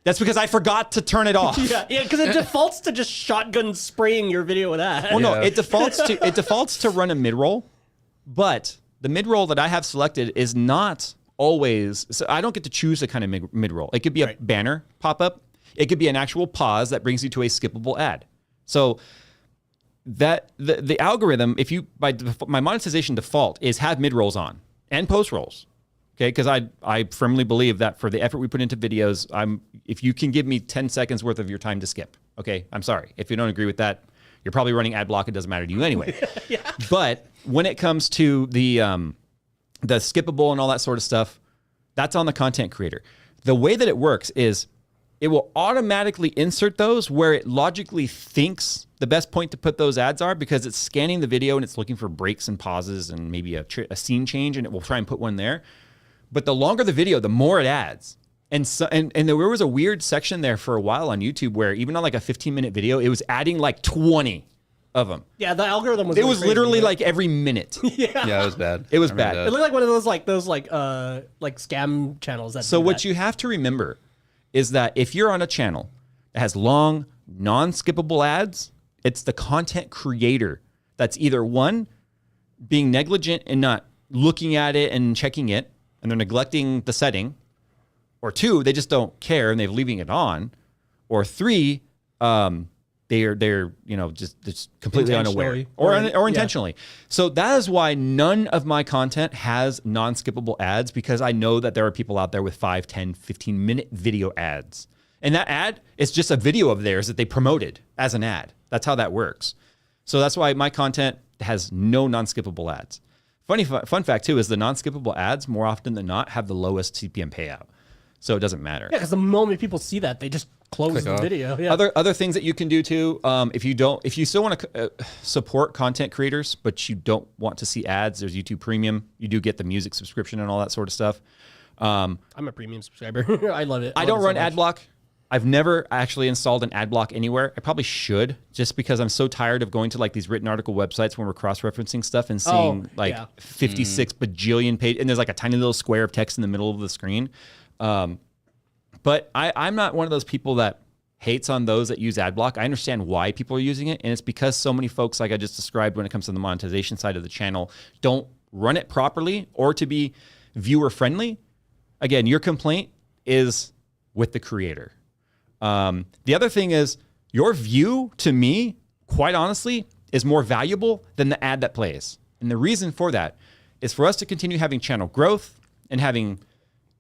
that's because I forgot to turn it off. yeah, because it defaults to just shotgun spraying your video with ads. Well, no, Yeah. it defaults to run a mid-roll, but the mid-roll that I have selected is not always. So I don't get to choose the kind of mid-roll. It could be a banner pop-up. It could be an actual pause that brings you to a skippable ad. So that the algorithm, if you my monetization default is have mid-rolls on and post-rolls. Okay, because I firmly believe that for the effort we put into videos, if you can give me 10 seconds worth of your time to skip, okay, I'm sorry. If you don't agree with that, you're probably running ad block. It doesn't matter to you anyway. Yeah. But when it comes to the skippable and all that sort of stuff, that's on the content creator. The way that it works is it will automatically insert those where it logically thinks the best point to put those ads are, because it's scanning the video and it's looking for breaks and pauses and maybe a scene change, and it will try and put one there. But the longer the video, the more it adds. And there was a weird section there for a while on YouTube where even on like a 15-minute video, it was adding like 20 of them. Yeah, the algorithm was. It really was crazy, literally right? like every minute. Yeah, it was bad. It was I remember bad. It that. looked like one of those scam channels. That So do what that. you have to remember is that if you're on a channel that has long, non-skippable ads, it's the content creator that's either one, being negligent and not looking at it and checking it, and they're neglecting the setting, or two, they just don't care and they're leaving it on, or three, they're just completely unaware Intentionally. or intentionally. So that is why none of my content has non-skippable ads, because I know that there are people out there with 5, 10, 15-minute video ads. And that ad is just a video of theirs that they promoted as an ad. That's how that works. So that's why my content has no non-skippable ads. Fun fact too is the non-skippable ads more often than not have the lowest CPM payout. So it doesn't matter. Yeah, because the moment people see that, they just close Click the off. video. Yeah. Other things that you can do too, if you still want to support content creators, but you don't want to see ads, there's YouTube Premium. You do get the music subscription and all that sort of stuff. I'm a premium subscriber. I love it. I don't run ad block. I've never actually installed an ad block anywhere. I probably should, just because I'm so tired of going to like these written article websites when we're cross-referencing stuff and seeing 56 bajillion page, and there's like a tiny little square of text in the middle of the screen. But I'm not one of those people that hates on those that use ad block. I understand why people are using it, and it's because so many folks, like I just described when it comes to the monetization side of the channel, don't run it properly or to be viewer friendly. Again, your complaint is with the creator. The other thing is your view, to me, quite honestly, is more valuable than the ad that plays. And the reason for that is for us to continue having channel growth and having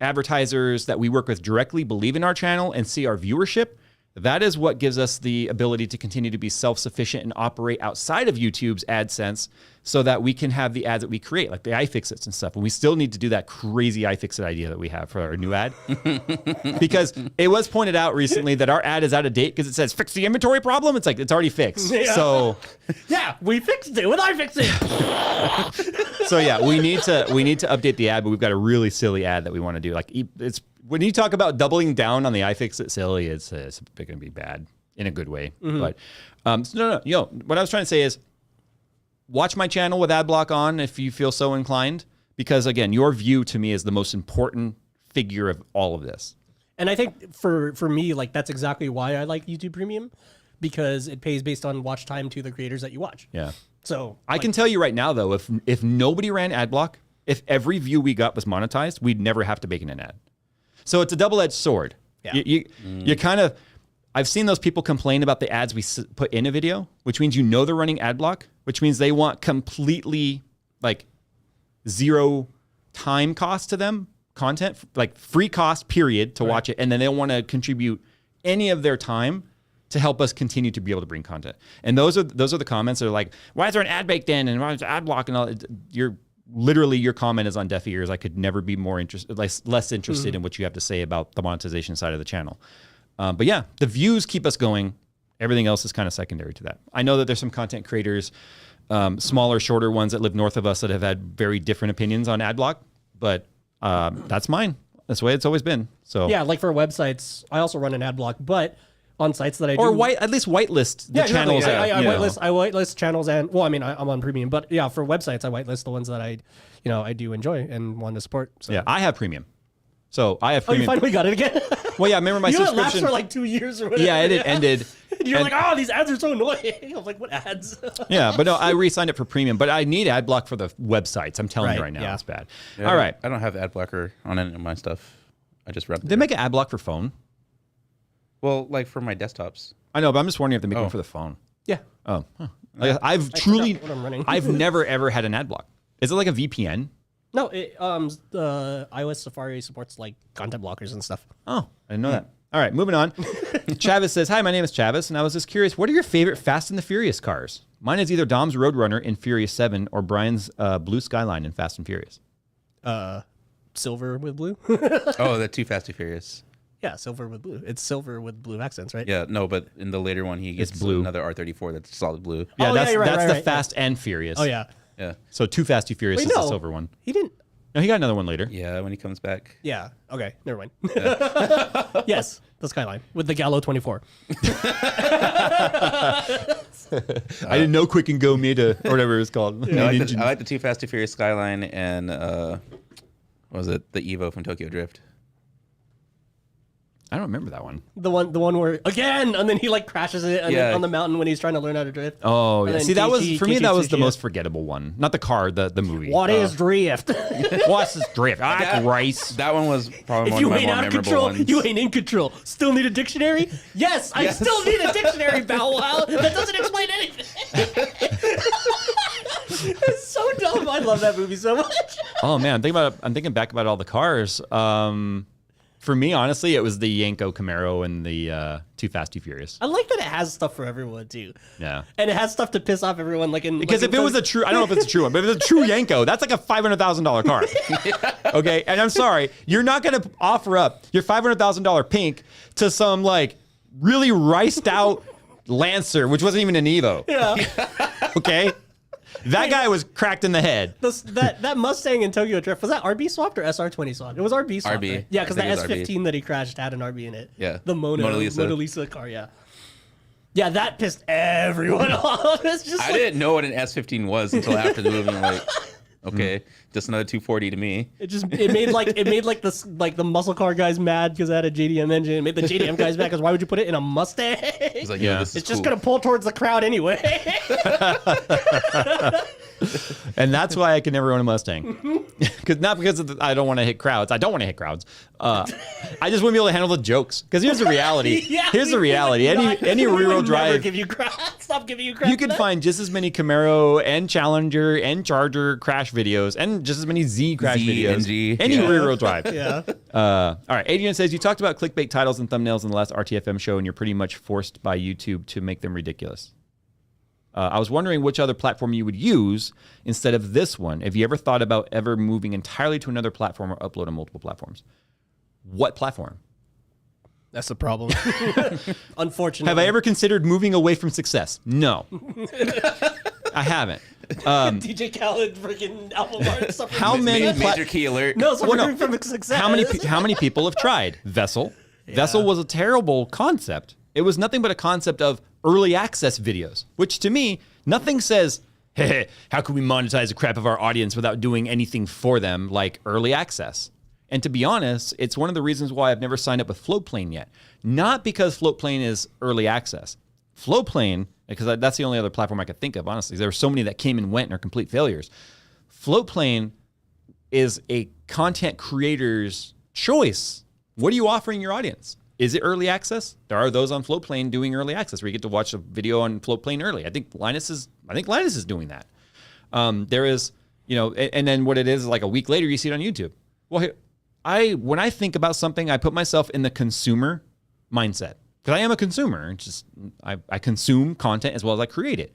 advertisers that we work with directly believe in our channel and see our viewership. That is what gives us the ability to continue to be self-sufficient and operate outside of YouTube's AdSense so that we can have the ads that we create, like the iFixits and stuff. And we still need to do that crazy iFixit idea that we have for our new ad. Because it was pointed out recently that our ad is out of date because it says, fix the inventory problem. It's like, it's already fixed. Yeah. So Yeah, we fixed it with iFixit. So yeah, we need to update the ad, but we've got a really silly ad that we want to do. Like it's when you talk about doubling down on the iFixit silly, it's going to be bad in a good way. But so no. What I was trying to say is, watch my channel with ad block on if you feel so inclined, because again, your view to me is the most important figure of all of this. And I think for me, like that's exactly why I like YouTube Premium, because it pays based on watch time to the creators that you watch. Yeah. So I can tell you right now, though, if nobody ran ad block, if every view we got was monetized, we'd never have to make an ad. So it's a double-edged sword. Yeah. You kind of, I've seen those people complain about the ads we put in a video, which means they're running ad block, which means they want completely like zero time cost to them, content, like free cost period to watch it. And then they don't want to contribute any of their time to help us continue to be able to bring content. And those are the comments that are like, why is there an ad baked in and why is there ad block and all? Your comment is on deaf ears. I could never be more interested, less interested in what you have to say about the monetization side of the channel. But yeah, the views keep us going. Everything else is kind of secondary to that. I know that there's some content creators, smaller, shorter ones that live north of us that have had very different opinions on ad block, but that's mine. That's the way it's always been. So yeah, like for websites, I also run an ad block, but on sites that I do, or at least whitelist the channels. I whitelist channels, and well, I mean, I'm on premium, but yeah, for websites, I whitelist the ones that I do enjoy and want to support. So. Yeah, I have premium. So I have Oh, you premium. finally got it again? Well, yeah, remember my You subscription. it lapsed for like 2 years or whatever. Yeah, it ended. You're like, oh, these ads are so annoying. I'm like, what ads? Yeah, but no, I re-signed it for premium. But I need ad block for the websites. I'm telling you right now, yeah. it's bad. Yeah, All right. I don't have ad blocker on any of my stuff. I just run. They make an ad block for phone. Well, like for my desktops. I know, but I'm just wondering if they make one for the phone. Yeah. Oh, huh. Like, what I'm running. I've never ever had an ad block. Is it like a VPN? No, the iOS Safari supports like content blockers and stuff. Oh, I didn't know that. All right, moving on. Chavis says, hi, my name is Chavis, and I was just curious, what are your favorite Fast and the Furious cars? Mine is either Dom's Roadrunner in Furious 7 or Brian's Blue Skyline in Fast and Furious. Silver with blue. Oh, the Too Fast, Too Furious. Yeah, silver with blue. It's silver with blue accents, right? Yeah, no, but in the later one, he gets blue. another R34 that's solid blue. Yeah, Oh, that's, yeah, you're right, that's right, the right, Fast and Furious. Oh yeah. Yeah. So Too Fast, Too Furious Wait, is the no. silver one. He didn't. No, he got another one later. Yeah, when he comes back. Yeah. Okay. Never mind. Yes, the Skyline with the Gallo 24. I didn't know Quick and Go made a, or whatever it's called. I like the Too Fast, Too Furious Skyline and what was it? The Evo from Tokyo Drift. I don't remember that one. The one where again, and then he like crashes it on the mountain when he's trying to learn how to drift. Oh, And yeah. then See, that was for me. That was the Tsuchiya. most forgettable one. Not the car, the movie. What is drift? What's this drift? Christ. That one was probably If one you of my ain't more out of memorable control, ones. you ain't in control. Still need a dictionary? Yes, I still need a dictionary, Bow Wow. That doesn't explain anything. It's so dumb. I love that movie so much. Oh man, I'm thinking back about all the cars. For me, honestly, it was the Yanko Camaro and the Too Fast, Too Furious. I like that it has stuff for everyone too. Yeah. And it has stuff to piss off everyone. Because if it was a true, I don't know if it's a true one, but if it's a true Yanko, that's like a $500,000 car. Okay, and I'm sorry, you're not going to offer up your $500,000 pink to some like really riced out Lancer, which wasn't even an Evo. Yeah. Okay. That guy was cracked in the head. That Mustang in Tokyo Drift, was that RB swapped or SR20 swapped? It was RB swapped. RB. Right? Yeah, because the I think it was S15 that he crashed had an RB in it. Yeah. The Mona Lisa car, yeah. Yeah, that pissed everyone off. It's just I didn't know what an S15 was until after the movie. I'm like, okay, just another 240 to me. It made the muscle car guys mad because it had a JDM engine. It made the JDM guys mad because why would you put it in a Mustang? It's like, Yeah. this is It's just cool. gonna pull towards the crowd anyway. And that's why I can never own a Mustang. Not because I don't want to hit crowds. I don't want to hit crowds. I just wouldn't be able to handle the jokes. Because here's the reality. Here's the reality. Any rear-wheel drive, Give you crap. Stop giving you crap. you can find just as many Camaro and Challenger and Charger crash videos and just as many Z crash Z videos. and G. Any Yeah. rear-wheel drive. Yeah. All right. Adrian says, you talked about clickbait titles and thumbnails in the last RTFM show, and you're pretty much forced by YouTube to make them ridiculous. I was wondering which other platform you would use instead of this one. Have you ever thought about ever moving entirely to another platform or upload on multiple platforms? What platform? That's the problem. Unfortunately. Have I ever considered moving away from success? No. I haven't. DJ Khaled freaking album art suffering How many Major key alert. No, suffering Well, no. from success. How many people have tried Vessel? Vessel was a terrible concept. It was nothing but a concept of early access videos, which to me, nothing says, hey, how can we monetize the crap of our audience without doing anything for them like early access? And to be honest, it's one of the reasons why I've never signed up with Floatplane yet. Not because Floatplane is early access. Floatplane, because that's the only other platform I could think of, honestly. There were so many that came and went and are complete failures. Floatplane is a content creator's choice. What are you offering your audience? Is it early access? There are those on Floatplane doing early access where you get to watch a video on Floatplane early. I think Linus is doing that. There is, and then what it is like a week later you see it on YouTube. Well, when I think about something, I put myself in the consumer mindset because I am a consumer. It's just I consume content as well as I create it.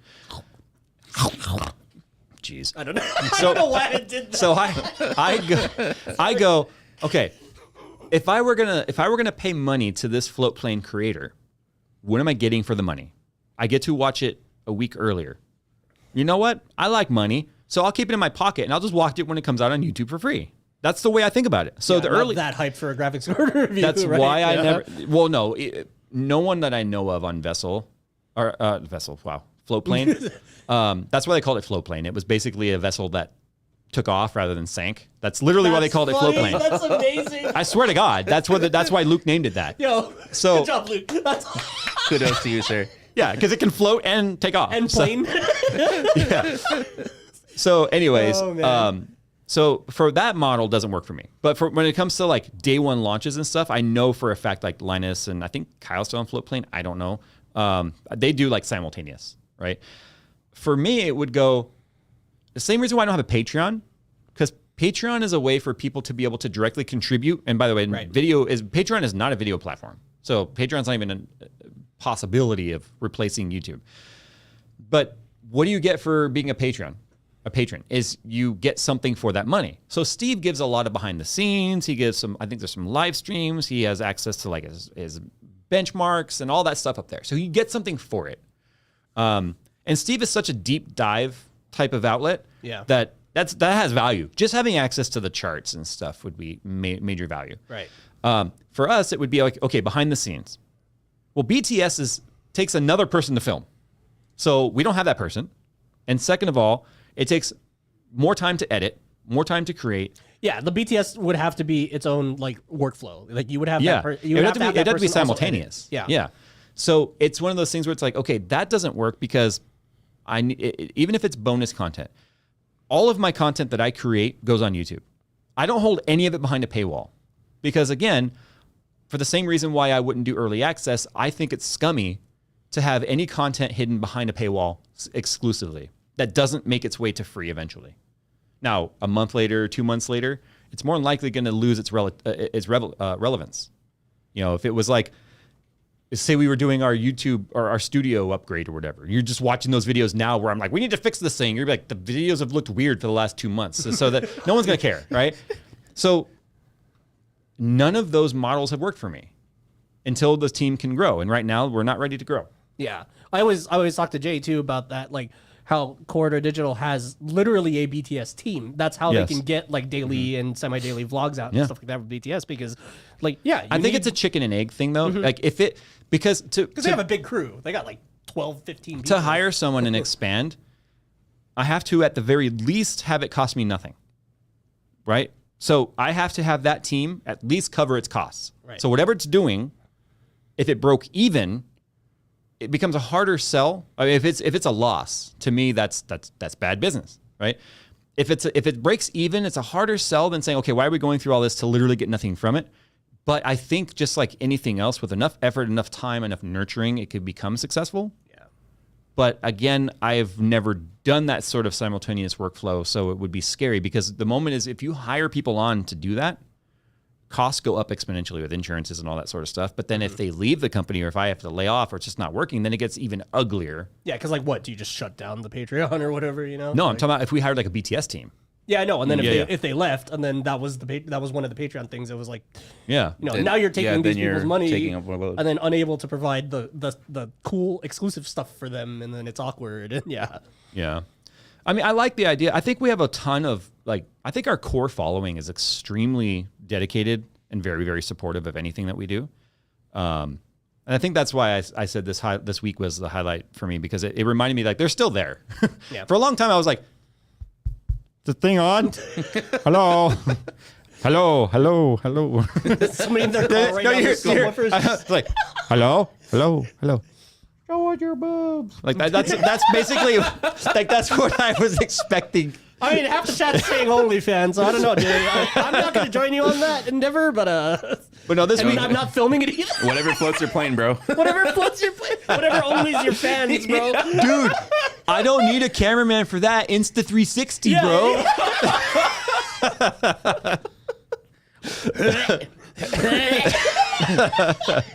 Jeez, I don't know. I don't know why I did that. so I go, okay. If I were gonna pay money to this Floatplane creator, what am I getting for the money? I get to watch it a week earlier. You know what? I like money, so I'll keep it in my pocket and I'll just watch it when it comes out on YouTube for free. That's the way I think about it. So the I'm not early that hype for a graphics card review. that's right? why I Yeah. never. Well, no, no one that I know of on Vessel or Vessel. Wow, Floatplane. That's why they called it Floatplane. It was basically a vessel that took off rather than sank. That's literally why they called it funny. Floatplane. That's amazing. I swear to God, that's why Luke named it that. Yo, So- good job, Luke. That's Kudos to you, sir. Yeah, because it can float and take off. and So- plane. So, anyways, Oh, man. so for that model doesn't work for me. But for when it comes to like day one launches and stuff, I know for a fact like Linus and I think Kyle's still on Floatplane. I don't know. They do like simultaneous, right? For me, it would go the same reason why I don't have a Patreon, because Patreon is a way for people to be able to directly contribute. And by the way, Right. Patreon is not a video platform. So Patreon's not even a possibility of replacing YouTube. But what do you get for being a patron? A patron is you get something for that money. So Steve gives a lot of behind the scenes. He gives I think there's some live streams. He has access to like his benchmarks and all that stuff up there. So you get something for it. And Steve is such a deep dive type of outlet Yeah. that has value. Just having access to the charts and stuff would be major value. Right. For us, it would be like, okay, behind the scenes. Well, BTS takes another person to film. So we don't have that person. And second of all, it takes more time to edit, more time to create. Yeah, the BTS would have to be its own like workfall. Like you would have Yeah, you would have to have that it'd have to be person also simultaneous. edit. Yeah. So it's one of those things where it's like, okay, that doesn't work because even if it's bonus content, all of my content that I create goes on YouTube. I don't hold any of it behind a paywall because, again, for the same reason why I wouldn't do early access, I think it's scummy to have any content hidden behind a paywall exclusively that doesn't make its way to free eventually. Now, a month later, 2 months later, it's more than likely going to lose its relevance. You know, if it was like, say we were doing our YouTube or our studio upgrade or whatever, you're just watching those videos now where I'm like, we need to fix this thing. You're like, the videos have looked weird for the last 2 months, so that no one's going to care, right? So none of those models have worked for me until the team can grow. And right now, we're not ready to grow. Yeah, I always talk to Jay too about that, like how Corridor Digital has literally a BTS team. That's how they can get like daily and semi-daily vlogs out and stuff like that with BTS because, like, I think it's a chicken and egg thing though. Like if it because they have a big crew. They got like 12, 15 people. To hire someone and expand, I have to at the very least have it cost me nothing, right? So I have to have that team at least cover its costs. Right. So whatever it's doing, if it broke even, it becomes a harder sell. I mean, if it's a loss, to me, that's bad business, right? If it breaks even, it's a harder sell than saying, okay, why are we going through all this to literally get nothing from it? But I think just like anything else, with enough effort, enough time, enough nurturing, it could become successful. Yeah. But again, I've never done that sort of simultaneous workflow, so it would be scary because the moment is if you hire people on to do that, costs go up exponentially with insurances and all that sort of stuff. But then if they leave the company or if I have to lay off or it's just not working, then it gets even uglier. Yeah, because like what? Do you just shut down the Patreon or whatever, you know? No, I'm talking about if we hired like a BTS team. Yeah, I know. And then if they left, and then that was one of the Patreon things. It was like, yeah, you know, now you're taking these people's money and then unable to provide the cool exclusive stuff for them, and then it's awkward. Yeah. Yeah. I mean, I like the idea. I think we have a ton of I think our core following is extremely dedicated and very, very supportive of anything that we do. And I think that's why I said this week was the highlight for me because it reminded me like they're still there. Yeah. For a long time, I was like, the thing on? Hello? Hello? Hello? Hello? Somebody in their car right now. It's like, hello? Hello? Hello? Show us your boobs. Like that's basically like that's what I was expecting. I mean, half the chat's saying OnlyFans, so I don't know, Jay. I'm not going to join you on that endeavor, but no, this week I'm not filming it either. Whatever floats your plane, bro. Whatever floats your plane. Whatever only's your fans, bro. Dude, I don't need a cameraman for that. Insta360, bro.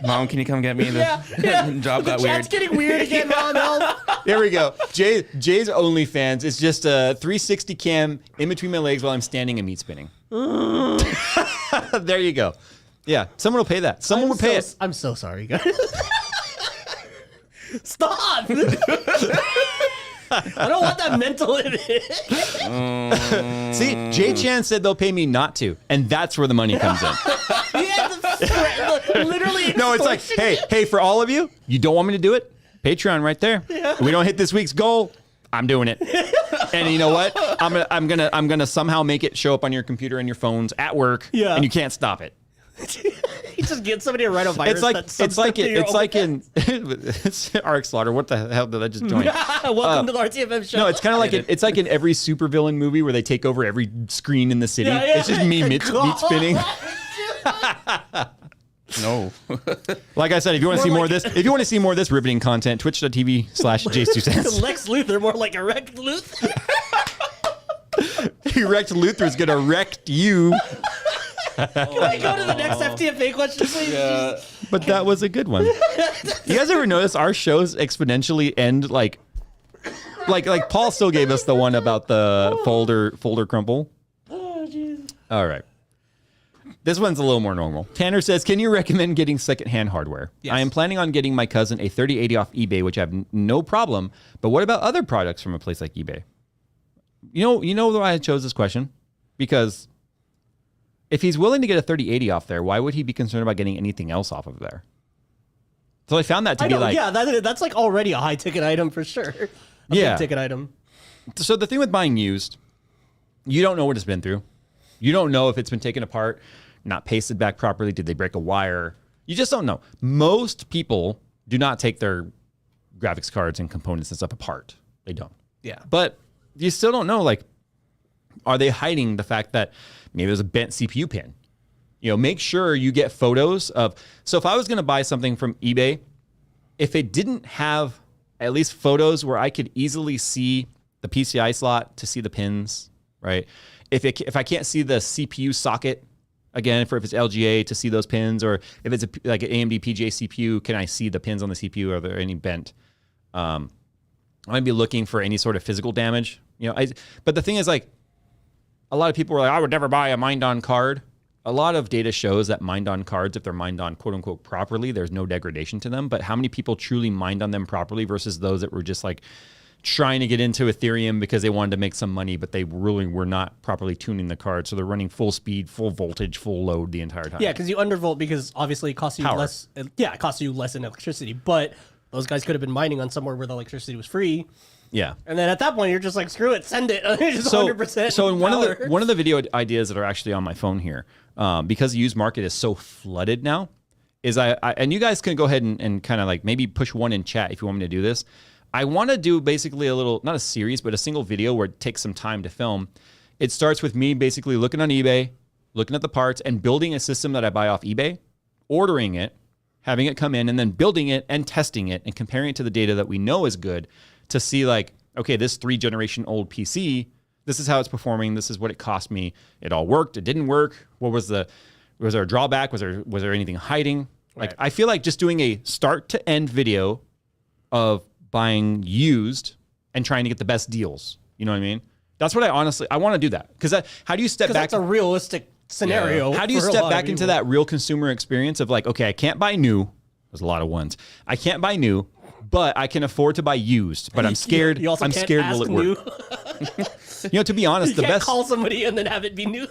Mom, can you come get me? Yeah. Job got The chat's weird. getting weird again, Mom. Help. Here we go. Jay's OnlyFans is just a 360 cam in between my legs while I'm standing and meat spinning. There you go. Yeah, someone will pay that. Someone will pay it. I'm so sorry, guys. Stop. I don't want that mental image. See, Jay Chan said they'll pay me not to, and that's where the money comes in. Literally. No, it's like, hey, for all of you, you don't want me to do it? Patreon right there. Yeah. We don't hit this week's goal, I'm doing it. And you know what? I'm gonna somehow make it show up on your computer and your phones at work. Yeah. And you can't stop it. You just get somebody to write a virus. It's like in Arc Slaughter. What the hell did I just join? Welcome to the RTFM show. No, it's kind of like it's like in every supervillain movie where they take over every screen in the city. Yeah. It's just me meat spinning. No. Like I said, if you want to see more of this, if you want to see more of this riveting content, twitch.tv/JayzTwoCents. Lex Luthor, more like erect Luthor. Erect Luthor is gonna wreck you. Can I go to the next FTFA question, please? Yeah. But that was a good one. You guys ever notice our shows exponentially end like Paul still gave us the one about the folder crumple. Oh, jeez. All right. This one's a little more normal. Tanner says, can you recommend getting secondhand hardware? Yes. I am planning on getting my cousin a 3080 off eBay, which I have no problem. But what about other products from a place like eBay? You know why I chose this question? Because if he's willing to get a 3080 off there, why would he be concerned about getting anything else off of there? So I found that to I be know, like, yeah, that's like already a high ticket item for sure. A Yeah. big ticket item. so the thing with buying used, you don't know what it's been through. You don't know if it's been taken apart, not pasted back properly. Did they break a wire? You just don't know. Most people do not take their graphics cards and components and stuff apart. They don't. Yeah. But you still don't know, like, are they hiding the fact that maybe there's a bent CPU pin? You know, make sure you get photos of. So if I was going to buy something from eBay, if it didn't have at least photos where I could easily see the PCI slot to see the pins, right? If I can't see the CPU socket, again, if it's LGA to see those pins, or if it's like an AMD PGA CPU, can I see the pins on the CPU? Are there any bent? I might be looking for any sort of physical damage. You know, but the thing is, like, a lot of people are like, I would never buy a mined on card. A lot of data shows that mined on cards, if they're mined on quote unquote properly, there's no degradation to them. But how many people truly mined on them properly versus those that were just like trying to get into Ethereum because they wanted to make some money, but they really were not properly tuning the card. So they're running full speed, full voltage, full load the entire time. Yeah, because you undervolt because obviously it costs you Power. less. Yeah, it costs you less in electricity. But those guys could have been mining on somewhere where the electricity was free. Yeah. And then at that point, you're just like, screw it, send it. It's just 100%. So in power. one of the video ideas that are actually on my phone here, because the used market is so flooded now, is I and you guys can go ahead and kind of like maybe push one in chat if you want me to do this. I want to do basically a little, not a series, but a single video where it takes some time to film. It starts with me basically looking on eBay, looking at the parts, and building a system that I buy off eBay, ordering it, having it come in, and then building it and testing it and comparing it to the data that we know is good to see like, okay, this 3-generation old PC, this is how it's performing. This is what it cost me. It all worked. It didn't work. Was there a drawback? Was there anything hiding? Like, Right. I feel like just doing a start to end video of buying used and trying to get the best deals. You know what I mean? That's what I want to do that. Because how do you step back? That's a realistic scenario. How do you for a step lot back of into people. that real consumer experience of like, okay, I can't buy new. There's a lot of ones. I can't buy new, but I can afford to buy used. But I'm scared. You also I'm can't scared. ask Will it new. work? You know, to be honest, You the can't best call somebody and then have it be new.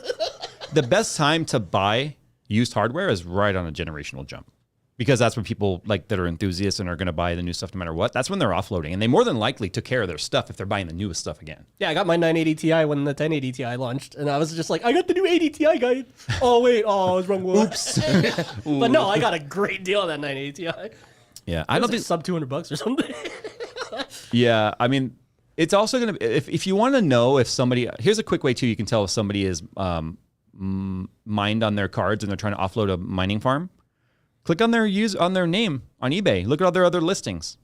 the best time to buy used hardware is right on a generational jump. Because that's when people like that are enthusiasts and are going to buy the new stuff no matter what. That's when they're offloading, and they more than likely took care of their stuff if they're buying the newest stuff again. Yeah, I got my 980 Ti when the 1080 Ti launched, and I was just like, I got the new 80 Ti, guys. Oh wait, I was wrong. Oops. But no, I got a great deal on that 980 Ti. Yeah, I I don't don't think. sub $200 or something. Yeah, I mean, it's also going to. If you want to know if somebody, here's a quick way too. You can tell if somebody is mined on their cards and they're trying to offload a mining farm. Click on their name on eBay. Look at all their other listings.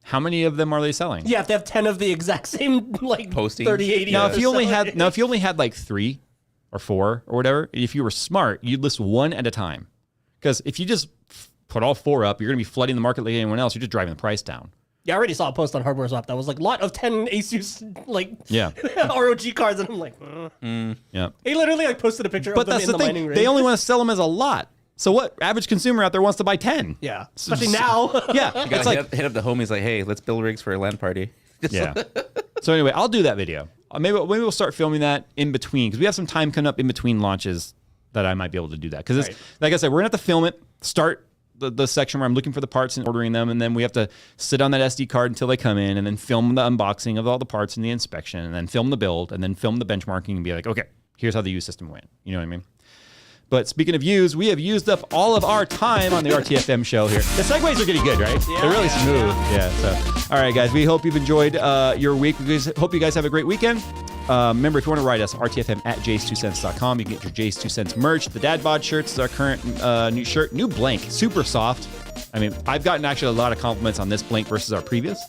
How many of them are they selling? Yeah, if they have 10 of the exact same like Postings. 3080. Now, if you only had like 3 or 4 or whatever, if you were smart, you'd list one at a time. Because if you just put all 4 up, you're going to be flooding the market like anyone else. You're just driving the price down. Yeah, I already saw a post on Hardware Swap that was like lot of 10 Asus like Yeah. ROG cards, and I'm like, Yeah. he literally like posted a picture But of them that's in the the mining thing. rig. They only want to sell them as a lot. So what average consumer out there wants to buy 10? Yeah, especially now. Yeah. You It's gotta like, hit up the homies like, hey, let's build rigs for a LAN party. yeah. So anyway, I'll do that video. Maybe we'll start filming that in between, because we have some time coming up in between launches that I might be able to do that. Because Right. like I said, we're going to have to film it, start the section where I'm looking for the parts and ordering them, and then we have to sit on that SD card until they come in, and then film the unboxing of all the parts and the inspection, and then film the build, and then film the benchmarking and be like, okay, here's how the used system went. You know what I mean? But speaking of used, we have used up all of our time on the RTFM show here. The segues are getting good, right? They're really smooth. Yeah. So, all right, guys, we hope you've enjoyed your week. We hope you guys have a great weekend. Remember, if you want to write us, rtfm@JayzTwoCents.com. You can get your Jayz2Cents merch. The Dad Bod shirts is our current new shirt. New blank, super soft. I mean, I've gotten actually a lot of compliments on this blank versus our previous.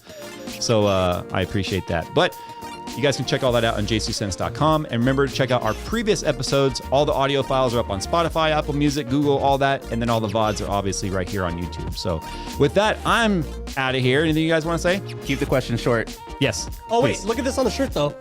So I appreciate that. But you guys can check all that out on JayzTwoCents.com. And remember to check out our previous episodes. All the audio files are up on Spotify, Apple Music, Google, all that. And then all the VODs are obviously right here on YouTube. So with that, I'm out of here. Anything you guys want to say? Keep the question short. Yes. Oh wait, please. look at this on the shirt though.